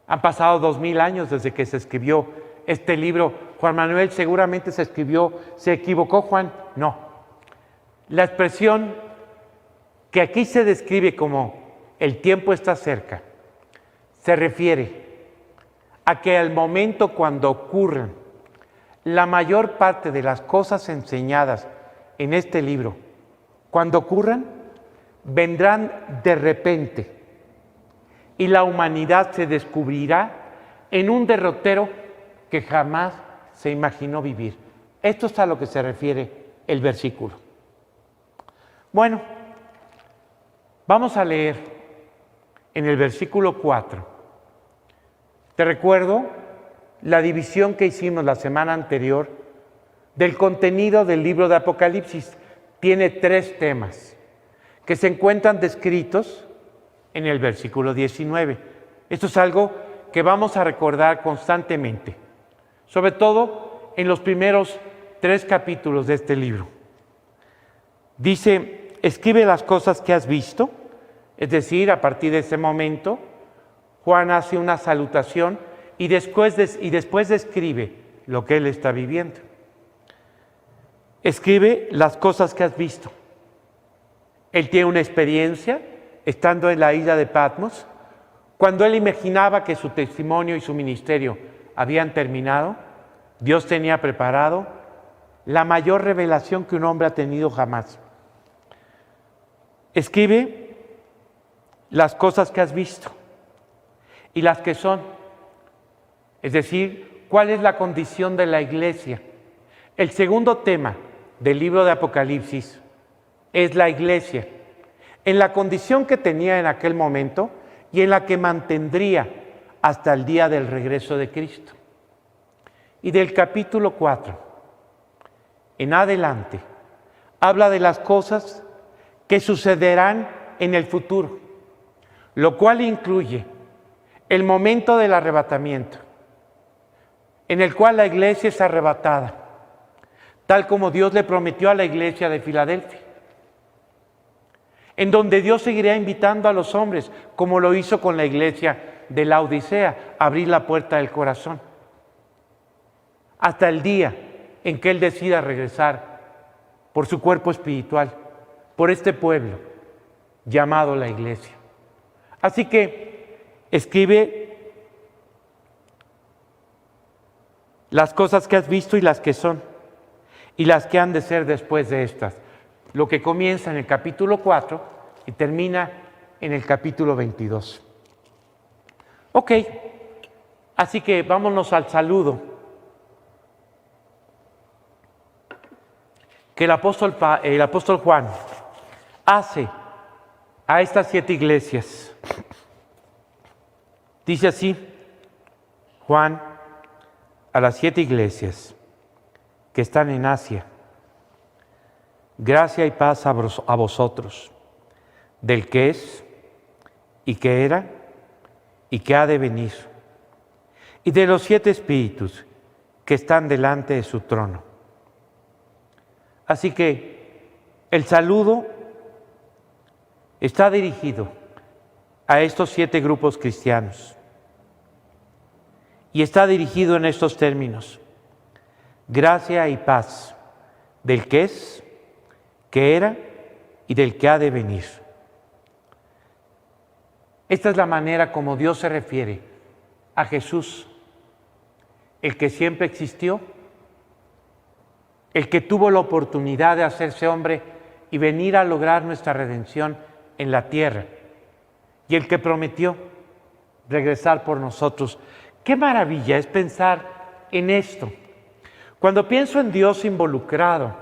Han pasado 2000 años desde que se escribió este libro. Juan Manuel seguramente ¿se equivocó Juan? No. La expresión que aquí se describe como el tiempo está cerca, se refiere a que al momento cuando ocurran la mayor parte de las cosas enseñadas en este libro, cuando ocurran, vendrán de repente y la humanidad se descubrirá en un derrotero que jamás se imaginó vivir. Esto es a lo que se refiere el versículo. Bueno, vamos a leer en el versículo 4. Te recuerdo la división que hicimos la semana anterior del contenido del libro de Apocalipsis. Tiene 3 temas que se encuentran descritos en el versículo 19. Esto es algo que vamos a recordar constantemente, sobre todo en los primeros 3 capítulos de este libro. Dice, escribe las cosas que has visto, es decir, a partir de ese momento, Juan hace una salutación y después describe lo que él está viviendo. Escribe las cosas que has visto. Él tiene una experiencia estando en la isla de Patmos, cuando él imaginaba que su testimonio y su ministerio habían terminado. Dios tenía preparado la mayor revelación que un hombre ha tenido jamás. Escribe las cosas que has visto y las que son, es decir, cuál es la condición de la iglesia. El segundo tema del libro de Apocalipsis es la iglesia, en la condición que tenía en aquel momento y en la que mantendría hasta el día del regreso de Cristo. Y del capítulo 4 en adelante habla de las cosas que sucederán en el futuro, lo cual incluye el momento del arrebatamiento, en el cual la iglesia es arrebatada, tal como Dios le prometió a la iglesia de Filadelfia, en donde Dios seguirá invitando a los hombres, como lo hizo con la iglesia de la Odisea, a abrir la puerta del corazón, hasta el día en que Él decida regresar por su cuerpo espiritual, por este pueblo llamado la iglesia. Así que escribe las cosas que has visto y las que son, y las que han de ser después de estas. Lo que comienza en el capítulo 4 y termina en el capítulo 22. Ok, así que vámonos al saludo que el apóstol Juan hace a estas 7 iglesias. Dice así, Juan, a las 7 iglesias que están en Asia: gracia y paz a vosotros, del que es, y que era, y que ha de venir, y de los 7 espíritus que están delante de su trono. Así que el saludo está dirigido a estos 7 grupos cristianos, y está dirigido en estos términos: gracia y paz del que es, que era y del que ha de venir. Esta es la manera como Dios se refiere a Jesús, el que siempre existió, el que tuvo la oportunidad de hacerse hombre y venir a lograr nuestra redención en la tierra, y el que prometió regresar por nosotros. Qué maravilla es pensar en esto. Cuando pienso en Dios involucrado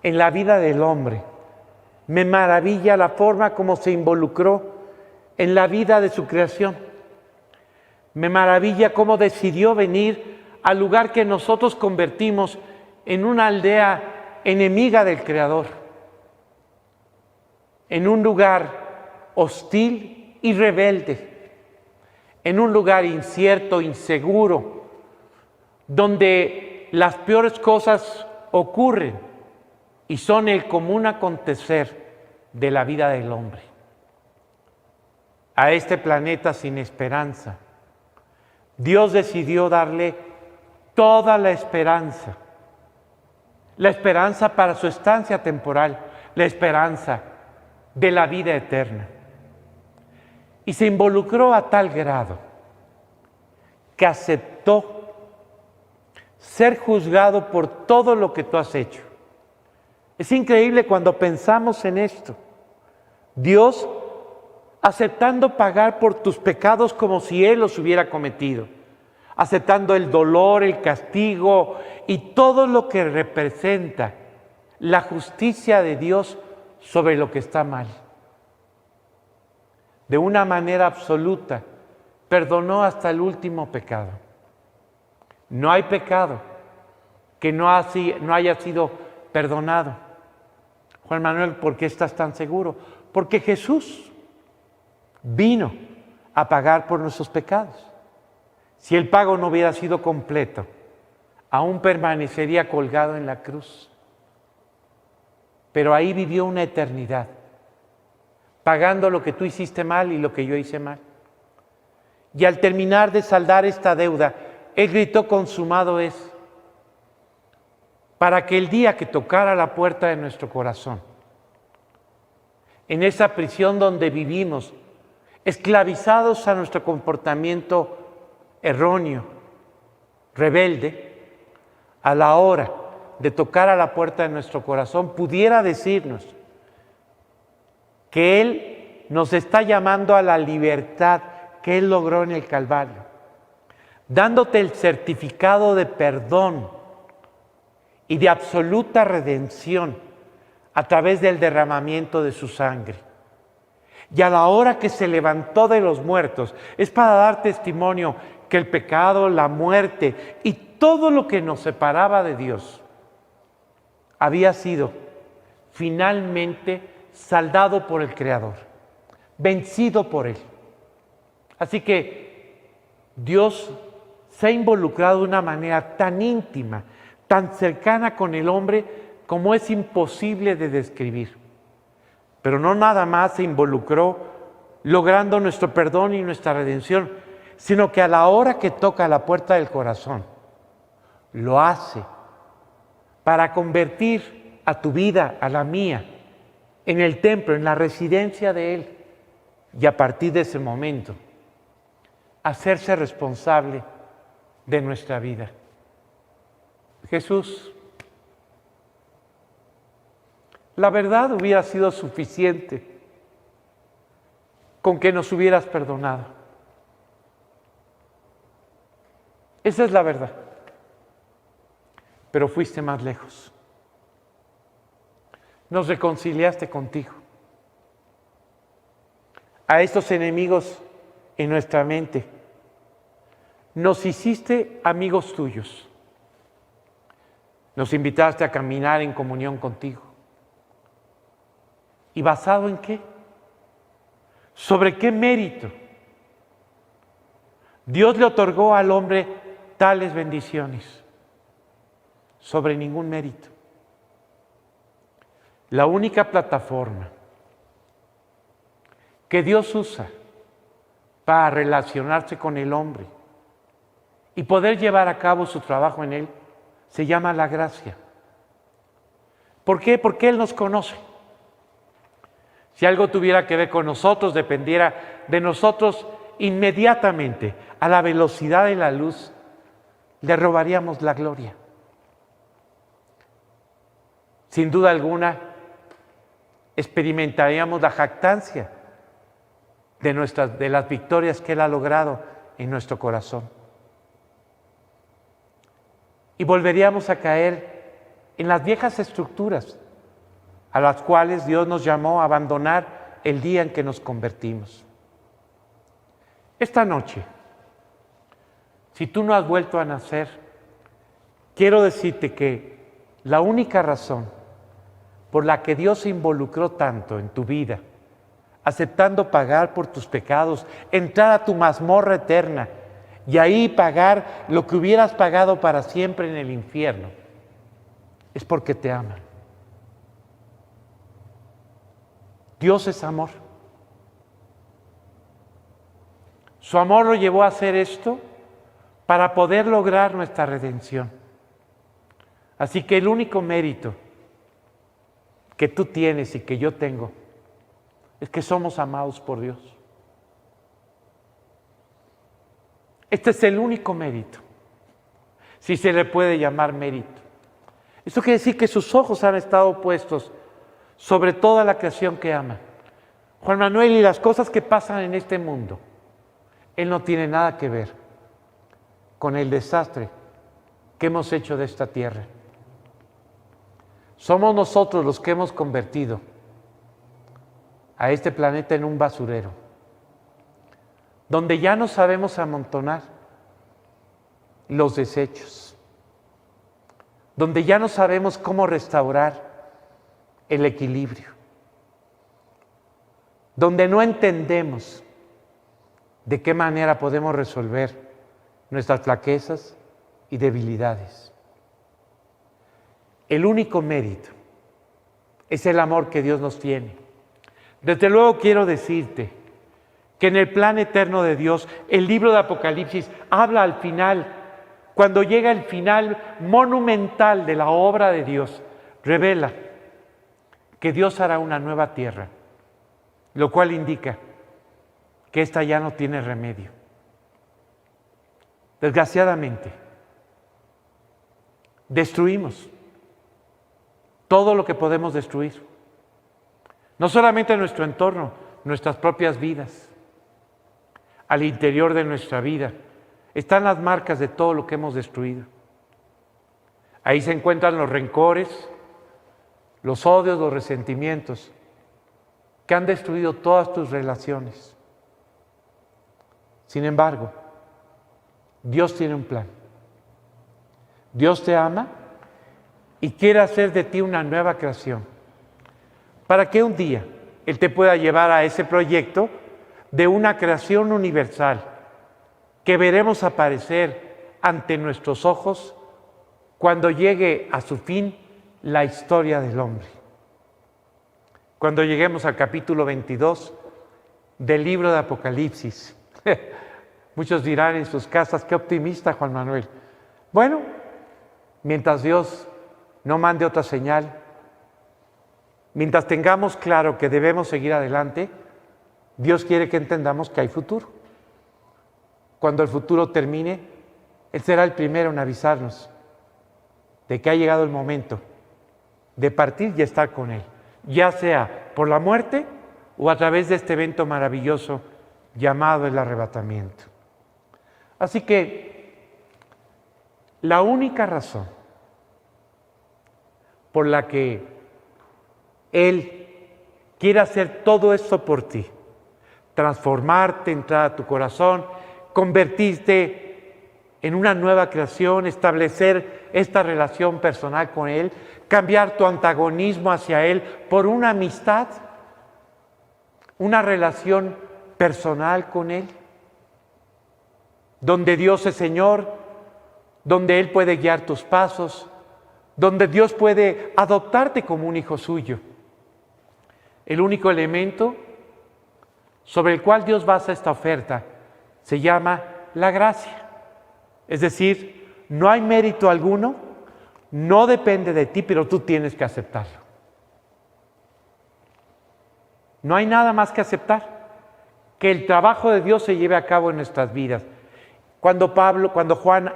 en la vida del hombre, me maravilla la forma como se involucró en la vida de su creación. Me maravilla cómo decidió venir al lugar que nosotros convertimos en una aldea enemiga del Creador, en un lugar hostil y rebelde, en un lugar incierto, inseguro, donde las peores cosas ocurren y son el común acontecer de la vida del hombre. A este planeta sin esperanza, Dios decidió darle toda la esperanza para su estancia temporal, la esperanza de la vida eterna. Y se involucró a tal grado que aceptó ser juzgado por todo lo que tú has hecho. Es increíble cuando pensamos en esto. Dios aceptando pagar por tus pecados como si Él los hubiera cometido, aceptando el dolor, el castigo y todo lo que representa la justicia de Dios sobre lo que está mal. De una manera absoluta, perdonó hasta el último pecado. No hay pecado que no haya sido perdonado. Juan Manuel, ¿por qué estás tan seguro? Porque Jesús vino a pagar por nuestros pecados. Si el pago no hubiera sido completo, aún permanecería colgado en la cruz. Pero ahí vivió una eternidad, pagando lo que tú hiciste mal y lo que yo hice mal. Y al terminar de saldar esta deuda, Él gritó: consumado es, para que el día que tocara la puerta de nuestro corazón, en esa prisión donde vivimos, esclavizados a nuestro comportamiento erróneo, rebelde, a la hora de tocar a la puerta de nuestro corazón, pudiera decirnos que Él nos está llamando a la libertad que Él logró en el Calvario, dándote el certificado de perdón y de absoluta redención a través del derramamiento de su sangre. Y a la hora que se levantó de los muertos, es para dar testimonio que el pecado, la muerte y todo lo que nos separaba de Dios había sido finalmente saldado por el Creador, vencido por Él. Así que Dios se ha involucrado de una manera tan íntima, tan cercana con el hombre, como es imposible de describir. Pero no nada más se involucró logrando nuestro perdón y nuestra redención, sino que a la hora que toca la puerta del corazón, lo hace para convertir a tu vida, a la mía, en el templo, en la residencia de Él, y a partir de ese momento, hacerse responsable de nuestra vida. Jesús, la verdad hubiera sido suficiente con que nos hubieras perdonado. Esa es la verdad. Pero fuiste más lejos. Nos reconciliaste contigo. A estos enemigos en nuestra mente, nos hiciste amigos tuyos. Nos invitaste a caminar en comunión contigo. ¿Y basado en qué? ¿Sobre qué mérito? Dios le otorgó al hombre tales bendiciones. Sobre ningún mérito. La única plataforma que Dios usa para relacionarse con el hombre y poder llevar a cabo su trabajo en él se llama la gracia. ¿Por qué? Porque Él nos conoce. Si algo tuviera que ver con nosotros, dependiera de nosotros inmediatamente, a la velocidad de la luz, le robaríamos la gloria. Sin duda alguna, experimentaríamos la jactancia de las victorias que Él ha logrado en nuestro corazón. Y volveríamos a caer en las viejas estructuras a las cuales Dios nos llamó a abandonar el día en que nos convertimos. Esta noche, si tú no has vuelto a nacer, quiero decirte que la única razón por la que Dios se involucró tanto en tu vida, aceptando pagar por tus pecados, entrar a tu mazmorra eterna y ahí pagar lo que hubieras pagado para siempre en el infierno, es porque te ama. Dios es amor. Su amor lo llevó a hacer esto para poder lograr nuestra redención. Así que el único mérito que tú tienes y que yo tengo es que somos amados por Dios. Este es el único mérito, si se le puede llamar mérito. Esto quiere decir que sus ojos han estado puestos sobre toda la creación que ama. Juan Manuel, y las cosas que pasan en este mundo, Él no tiene nada que ver con el desastre que hemos hecho de esta tierra. Somos nosotros los que hemos convertido a este planeta en un basurero, donde ya no sabemos amontonar los desechos, donde ya no sabemos cómo restaurar el equilibrio, donde no entendemos de qué manera podemos resolver nuestras flaquezas y debilidades. El único mérito es el amor que Dios nos tiene. Desde luego quiero decirte que en el plan eterno de Dios, el libro de Apocalipsis habla al final, cuando llega el final monumental de la obra de Dios, revela que Dios hará una nueva tierra, lo cual indica que esta ya no tiene remedio. Desgraciadamente, destruimos todo lo que podemos destruir. No solamente nuestro entorno, nuestras propias vidas. Al interior de nuestra vida están las marcas de todo lo que hemos destruido. Ahí se encuentran los rencores, los odios, los resentimientos que han destruido todas tus relaciones. Sin embargo, Dios tiene un plan. Dios te ama y quiere hacer de ti una nueva creación, para que un día Él te pueda llevar a ese proyecto de una creación universal que veremos aparecer ante nuestros ojos cuando llegue a su fin la historia del hombre. Cuando lleguemos al capítulo 22 del libro de Apocalipsis, muchos dirán en sus casas, qué optimista Juan Manuel. Bueno, mientras Dios no mande otra señal, mientras tengamos claro que debemos seguir adelante, Dios quiere que entendamos que hay futuro. Cuando el futuro termine, Él será el primero en avisarnos de que ha llegado el momento de partir y estar con Él, ya sea por la muerte o a través de este evento maravilloso llamado el arrebatamiento. Así que la única razón por la que Él quiere hacer todo esto por ti, transformarte, entrar a tu corazón, convertirte en una nueva creación, establecer esta relación personal con Él, cambiar tu antagonismo hacia Él por una amistad, una relación personal con Él, donde Dios es Señor, donde Él puede guiar tus pasos, donde Dios puede adoptarte como un hijo suyo. El único elemento sobre el cual Dios basa esta oferta se llama la gracia. Es decir, no hay mérito alguno, no depende de ti, pero tú tienes que aceptarlo. No hay nada más que aceptar, que el trabajo de Dios se lleve a cabo en nuestras vidas. Cuando Juan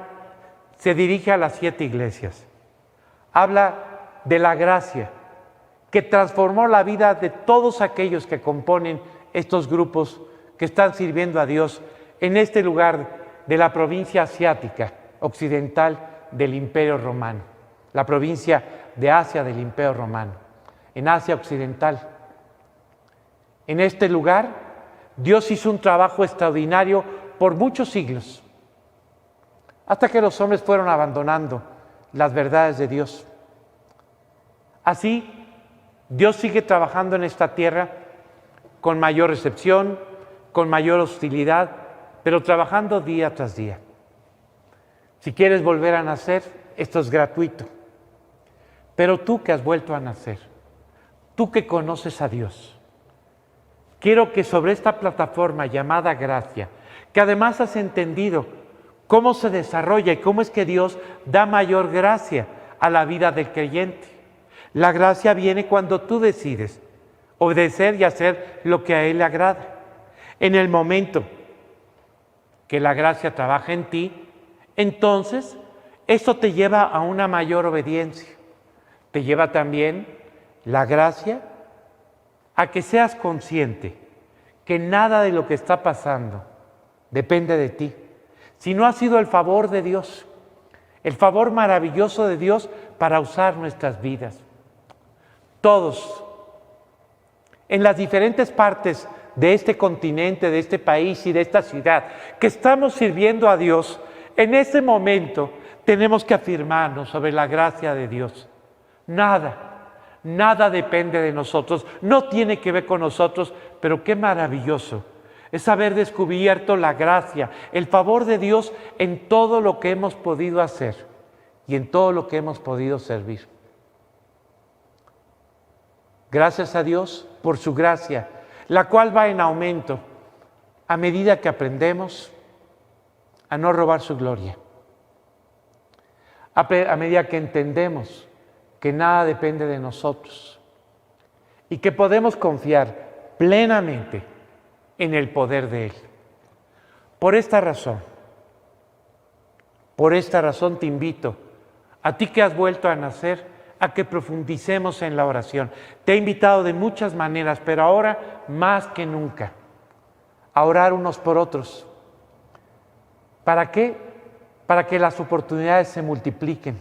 se dirige a las 7 iglesias, habla de la gracia que transformó la vida de todos aquellos que componen estos grupos que están sirviendo a Dios en este lugar de la provincia asiática occidental del Imperio Romano, la provincia de Asia del Imperio Romano, en Asia Occidental. En este lugar, Dios hizo un trabajo extraordinario por muchos siglos, hasta que los hombres fueron abandonando las verdades de Dios. Así, Dios sigue trabajando en esta tierra con mayor recepción, con mayor hostilidad, pero trabajando día tras día. Si quieres volver a nacer, esto es gratuito. Pero tú que has vuelto a nacer, tú que conoces a Dios, quiero que sobre esta plataforma llamada gracia, que además has entendido cómo se desarrolla y cómo es que Dios da mayor gracia a la vida del creyente. La gracia viene cuando tú decides obedecer y hacer lo que a Él le agrada. En el momento que la gracia trabaja en ti, entonces eso te lleva a una mayor obediencia. Te lleva también la gracia a que seas consciente que nada de lo que está pasando depende de ti, sino ha sido el favor de Dios, el favor maravilloso de Dios para usar nuestras vidas. Todos, en las diferentes partes de este continente, de este país y de esta ciudad, que estamos sirviendo a Dios, en ese momento tenemos que afirmarnos sobre la gracia de Dios. Nada depende de nosotros, no tiene que ver con nosotros, pero qué maravilloso es haber descubierto la gracia, el favor de Dios en todo lo que hemos podido hacer y en todo lo que hemos podido servir. Gracias a Dios por su gracia, la cual va en aumento a medida que aprendemos a no robar su gloria, a medida que entendemos que nada depende de nosotros y que podemos confiar plenamente en el poder de Él. Por esta razón te invito, a ti que has vuelto a nacer, a que profundicemos en la oración. Te he invitado de muchas maneras, pero ahora más que nunca, a orar unos por otros. ¿Para qué? Para que las oportunidades se multipliquen.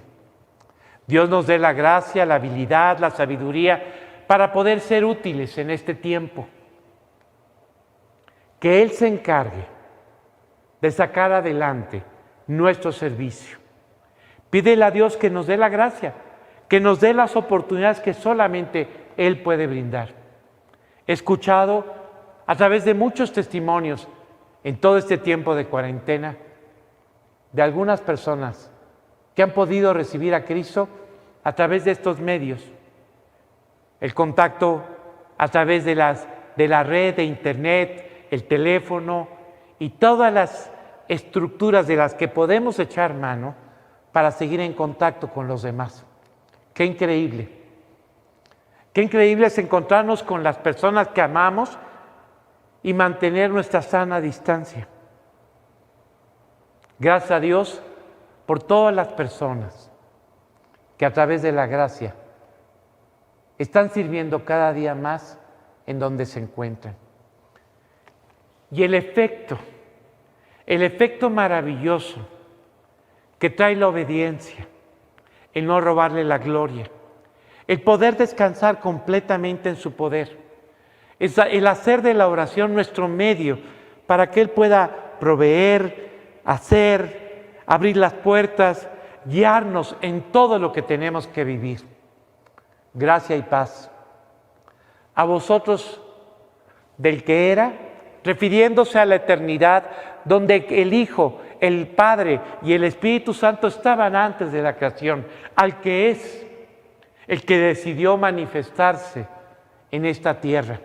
Dios nos dé la gracia, la habilidad, la sabiduría para poder ser útiles en este tiempo. Que Él se encargue de sacar adelante nuestro servicio. Pídele a Dios que nos dé la gracia, que nos dé las oportunidades que solamente Él puede brindar. He escuchado a través de muchos testimonios en todo este tiempo de cuarentena de algunas personas que han podido recibir a Cristo a través de estos medios. El contacto a través de la red de internet, el teléfono y todas las estructuras de las que podemos echar mano para seguir en contacto con los demás. ¡Qué increíble! Qué increíble es encontrarnos con las personas que amamos y mantener nuestra sana distancia. Gracias a Dios por todas las personas que a través de la gracia están sirviendo cada día más en donde se encuentran. Y el efecto maravilloso que trae la obediencia, el no robarle la gloria, el poder descansar completamente en su poder, el hacer de la oración nuestro medio para que Él pueda proveer, hacer, abrir las puertas, guiarnos en todo lo que tenemos que vivir. Gracia y paz a vosotros del que era, refiriéndose a la eternidad, donde el Hijo, el Padre y el Espíritu Santo estaban antes de la creación, al que es, el que decidió manifestarse en esta tierra,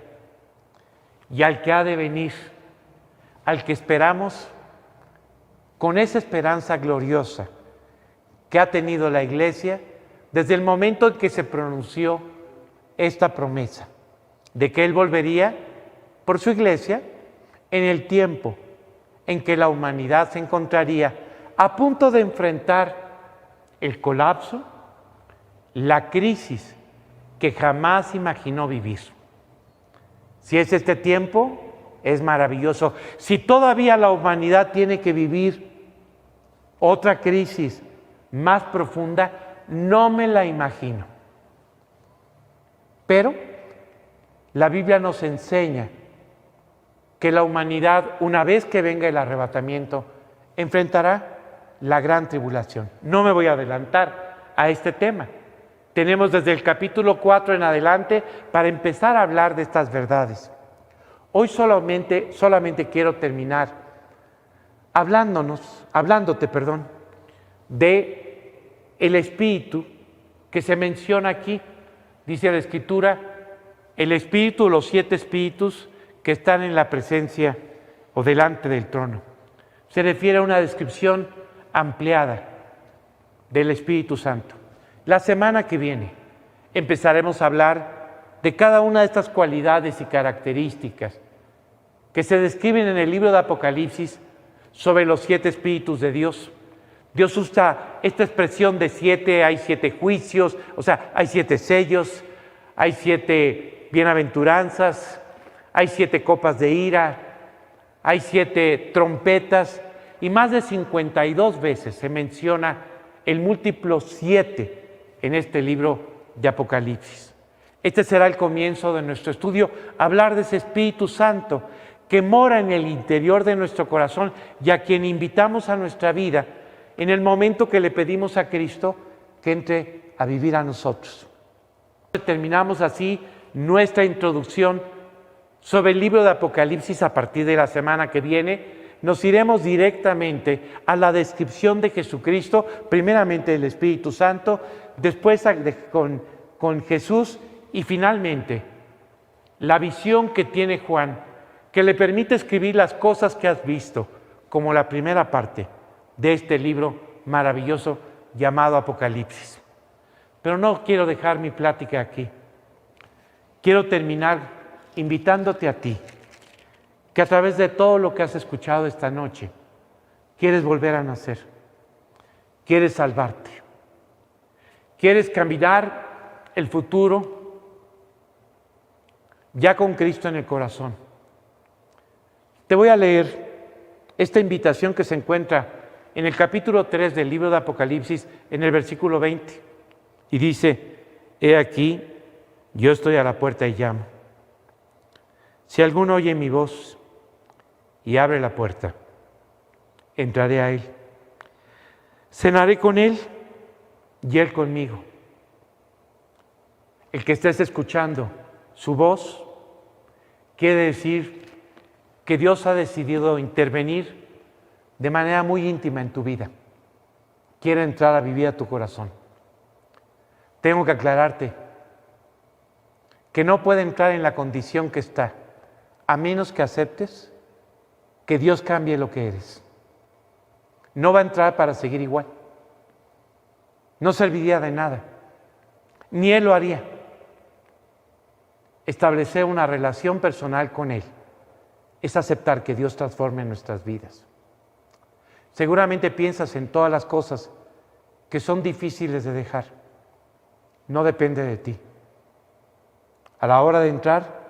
y al que ha de venir, al que esperamos con esa esperanza gloriosa que ha tenido la Iglesia desde el momento en que se pronunció esta promesa. de que Él volvería por su iglesia en el tiempo en que la humanidad se encontraría a punto de enfrentar el colapso, la crisis que jamás imaginó vivir. Si es este tiempo, es maravilloso. Si todavía la humanidad tiene que vivir otra crisis más profunda, no me la imagino. Pero la Biblia nos enseña que la humanidad, una vez que venga el arrebatamiento, enfrentará la gran tribulación. No me voy a adelantar a este tema. Tenemos desde el capítulo 4 en adelante para empezar a hablar de estas verdades. Hoy solamente quiero terminar hablándote, de el Espíritu que se menciona aquí. Dice la Escritura, el Espíritu, los 7 Espíritus que están en la presencia o delante del trono. Se refiere a una descripción ampliada del Espíritu Santo. La semana que viene empezaremos a hablar de cada una de estas cualidades y características que se describen en el libro de Apocalipsis sobre los 7 Espíritus de Dios. Dios usa esta expresión de 7, hay 7 juicios, o sea, hay 7 sellos, hay 7 bienaventuranzas, hay 7 copas de ira, hay 7 trompetas, y más de 52 veces se menciona el múltiplo 7 en este libro de Apocalipsis. Este será el comienzo de nuestro estudio, hablar de ese Espíritu Santo que mora en el interior de nuestro corazón y a quien invitamos a nuestra vida en el momento que le pedimos a Cristo que entre a vivir a nosotros. Terminamos así nuestra introducción sobre el libro de Apocalipsis. A partir de la semana que viene nos iremos directamente a la descripción de Jesucristo, primeramente del Espíritu Santo, después con Jesús y finalmente la visión que tiene Juan, que le permite escribir las cosas que has visto, como la primera parte de este libro maravilloso llamado Apocalipsis. Pero no quiero dejar mi plática aquí. Quiero terminar invitándote a ti, que a través de todo lo que has escuchado esta noche, quieres volver a nacer, quieres salvarte, quieres caminar el futuro ya con Cristo en el corazón. Te voy a leer esta invitación que se encuentra en el capítulo 3 del libro de Apocalipsis, en el versículo 20, y dice: he aquí, yo estoy a la puerta y llamo. Si alguno oye mi voz y abre la puerta, entraré a él, cenaré con él y él conmigo. El que estés escuchando su voz quiere decir que Dios ha decidido intervenir de manera muy íntima en tu vida. Quiere entrar a vivir a tu corazón. Tengo que aclararte que no puede entrar en la condición que está, a menos que aceptes que Dios cambie lo que eres. No va a entrar para seguir igual. No serviría de nada. Ni Él lo haría. Establecer una relación personal con Él es aceptar que Dios transforme nuestras vidas. Seguramente piensas en todas las cosas que son difíciles de dejar. No depende de ti. A la hora de entrar,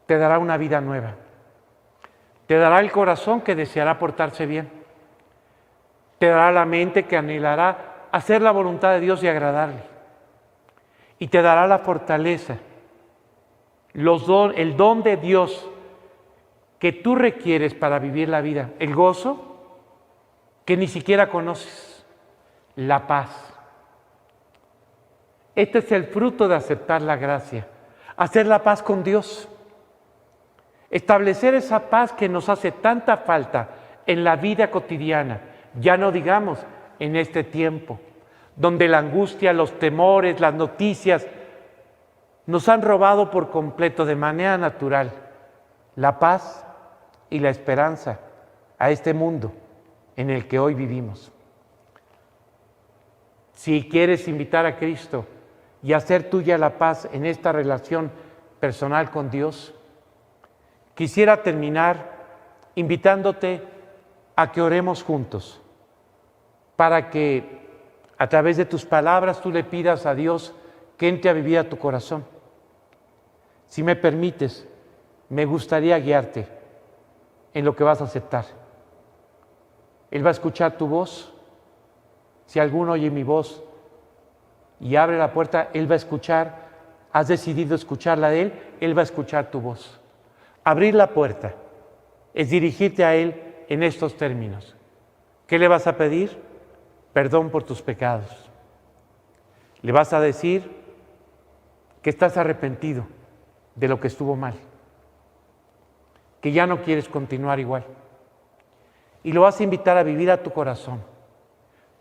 te dará una vida nueva. Te dará el corazón que deseará portarse bien. Te dará la mente que anhelará hacer la voluntad de Dios y agradarle. Y te dará la fortaleza, el don de Dios que tú requieres para vivir la vida, el gozo que ni siquiera conoces, la paz. Este es el fruto de aceptar la gracia, hacer la paz con Dios, establecer esa paz que nos hace tanta falta en la vida cotidiana, ya no digamos en este tiempo, donde la angustia, los temores, las noticias nos han robado por completo de manera natural la paz y la esperanza a este mundo en el que hoy vivimos. Si quieres invitar a Cristo y hacer tuya la paz en esta relación personal con Dios, quisiera terminar invitándote a que oremos juntos para que a través de tus palabras tú le pidas a Dios que entre a vivir a tu corazón. Si me permites, me gustaría guiarte en lo que vas a aceptar. Él va a escuchar tu voz. Si alguno oye mi voz y abre la puerta, Él va a escuchar. Has decidido escucharla de Él va a escuchar tu voz. Abrir la puerta es dirigirte a Él en estos términos. ¿Qué le vas a pedir? Perdón por tus pecados. Le vas a decir que estás arrepentido de lo que estuvo mal, que ya no quieres continuar igual. Y lo vas a invitar a vivir a tu corazón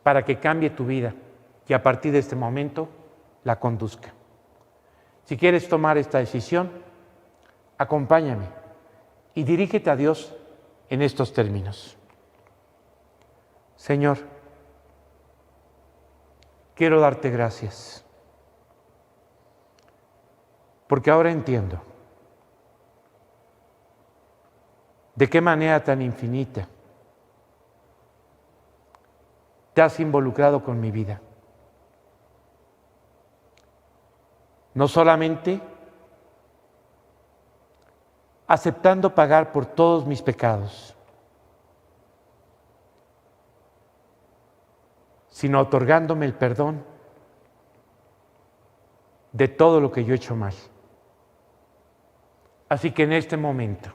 para que cambie tu vida y a partir de este momento la conduzca. Si quieres tomar esta decisión, acompáñame y dirígete a Dios en estos términos. Señor, quiero darte gracias, porque ahora entiendo de qué manera tan infinita te has involucrado con mi vida. No solamente aceptando pagar por todos mis pecados, sino otorgándome el perdón de todo lo que yo he hecho mal. Así que en este momento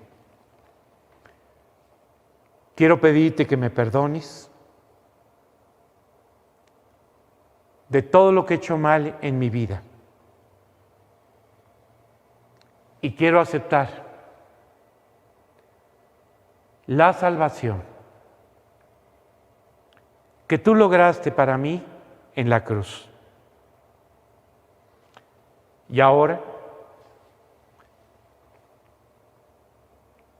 quiero pedirte que me perdones de todo lo que he hecho mal en mi vida. Y quiero aceptar la salvación que tú lograste para mí en la cruz. Y ahora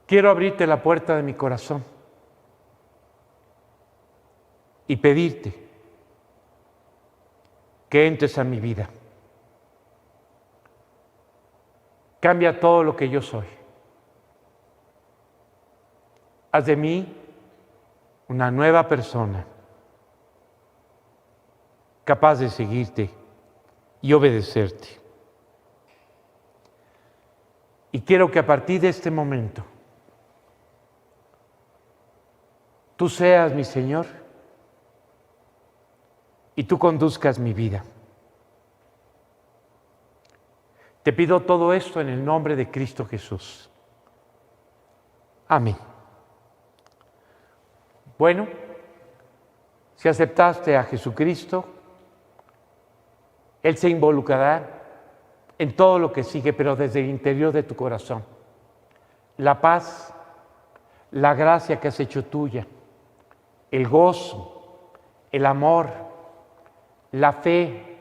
quiero abrirte la puerta de mi corazón y pedirte que entres a mi vida. Cambia todo lo que yo soy. Haz de mí una nueva persona, capaz de seguirte y obedecerte. Y quiero que a partir de este momento tú seas mi Señor y tú conduzcas mi vida. Te pido todo esto en el nombre de Cristo Jesús. Amén. Bueno, si aceptaste a Jesucristo, Él se involucrará en todo lo que sigue, pero desde el interior de tu corazón. La paz, la gracia que has hecho tuya, el gozo, el amor, la fe,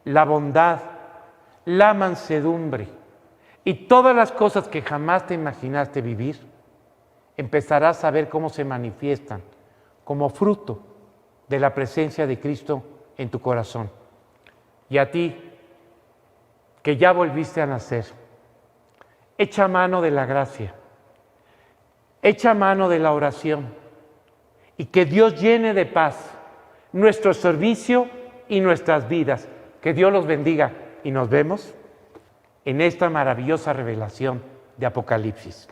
la bondad, la mansedumbre y todas las cosas que jamás te imaginaste vivir, empezarás a ver cómo se manifiestan como fruto de la presencia de Cristo en tu corazón. Y a ti, que ya volviste a nacer, echa mano de la gracia, echa mano de la oración y que Dios llene de paz nuestro servicio y nuestras vidas. Que Dios los bendiga y nos vemos en esta maravillosa revelación de Apocalipsis.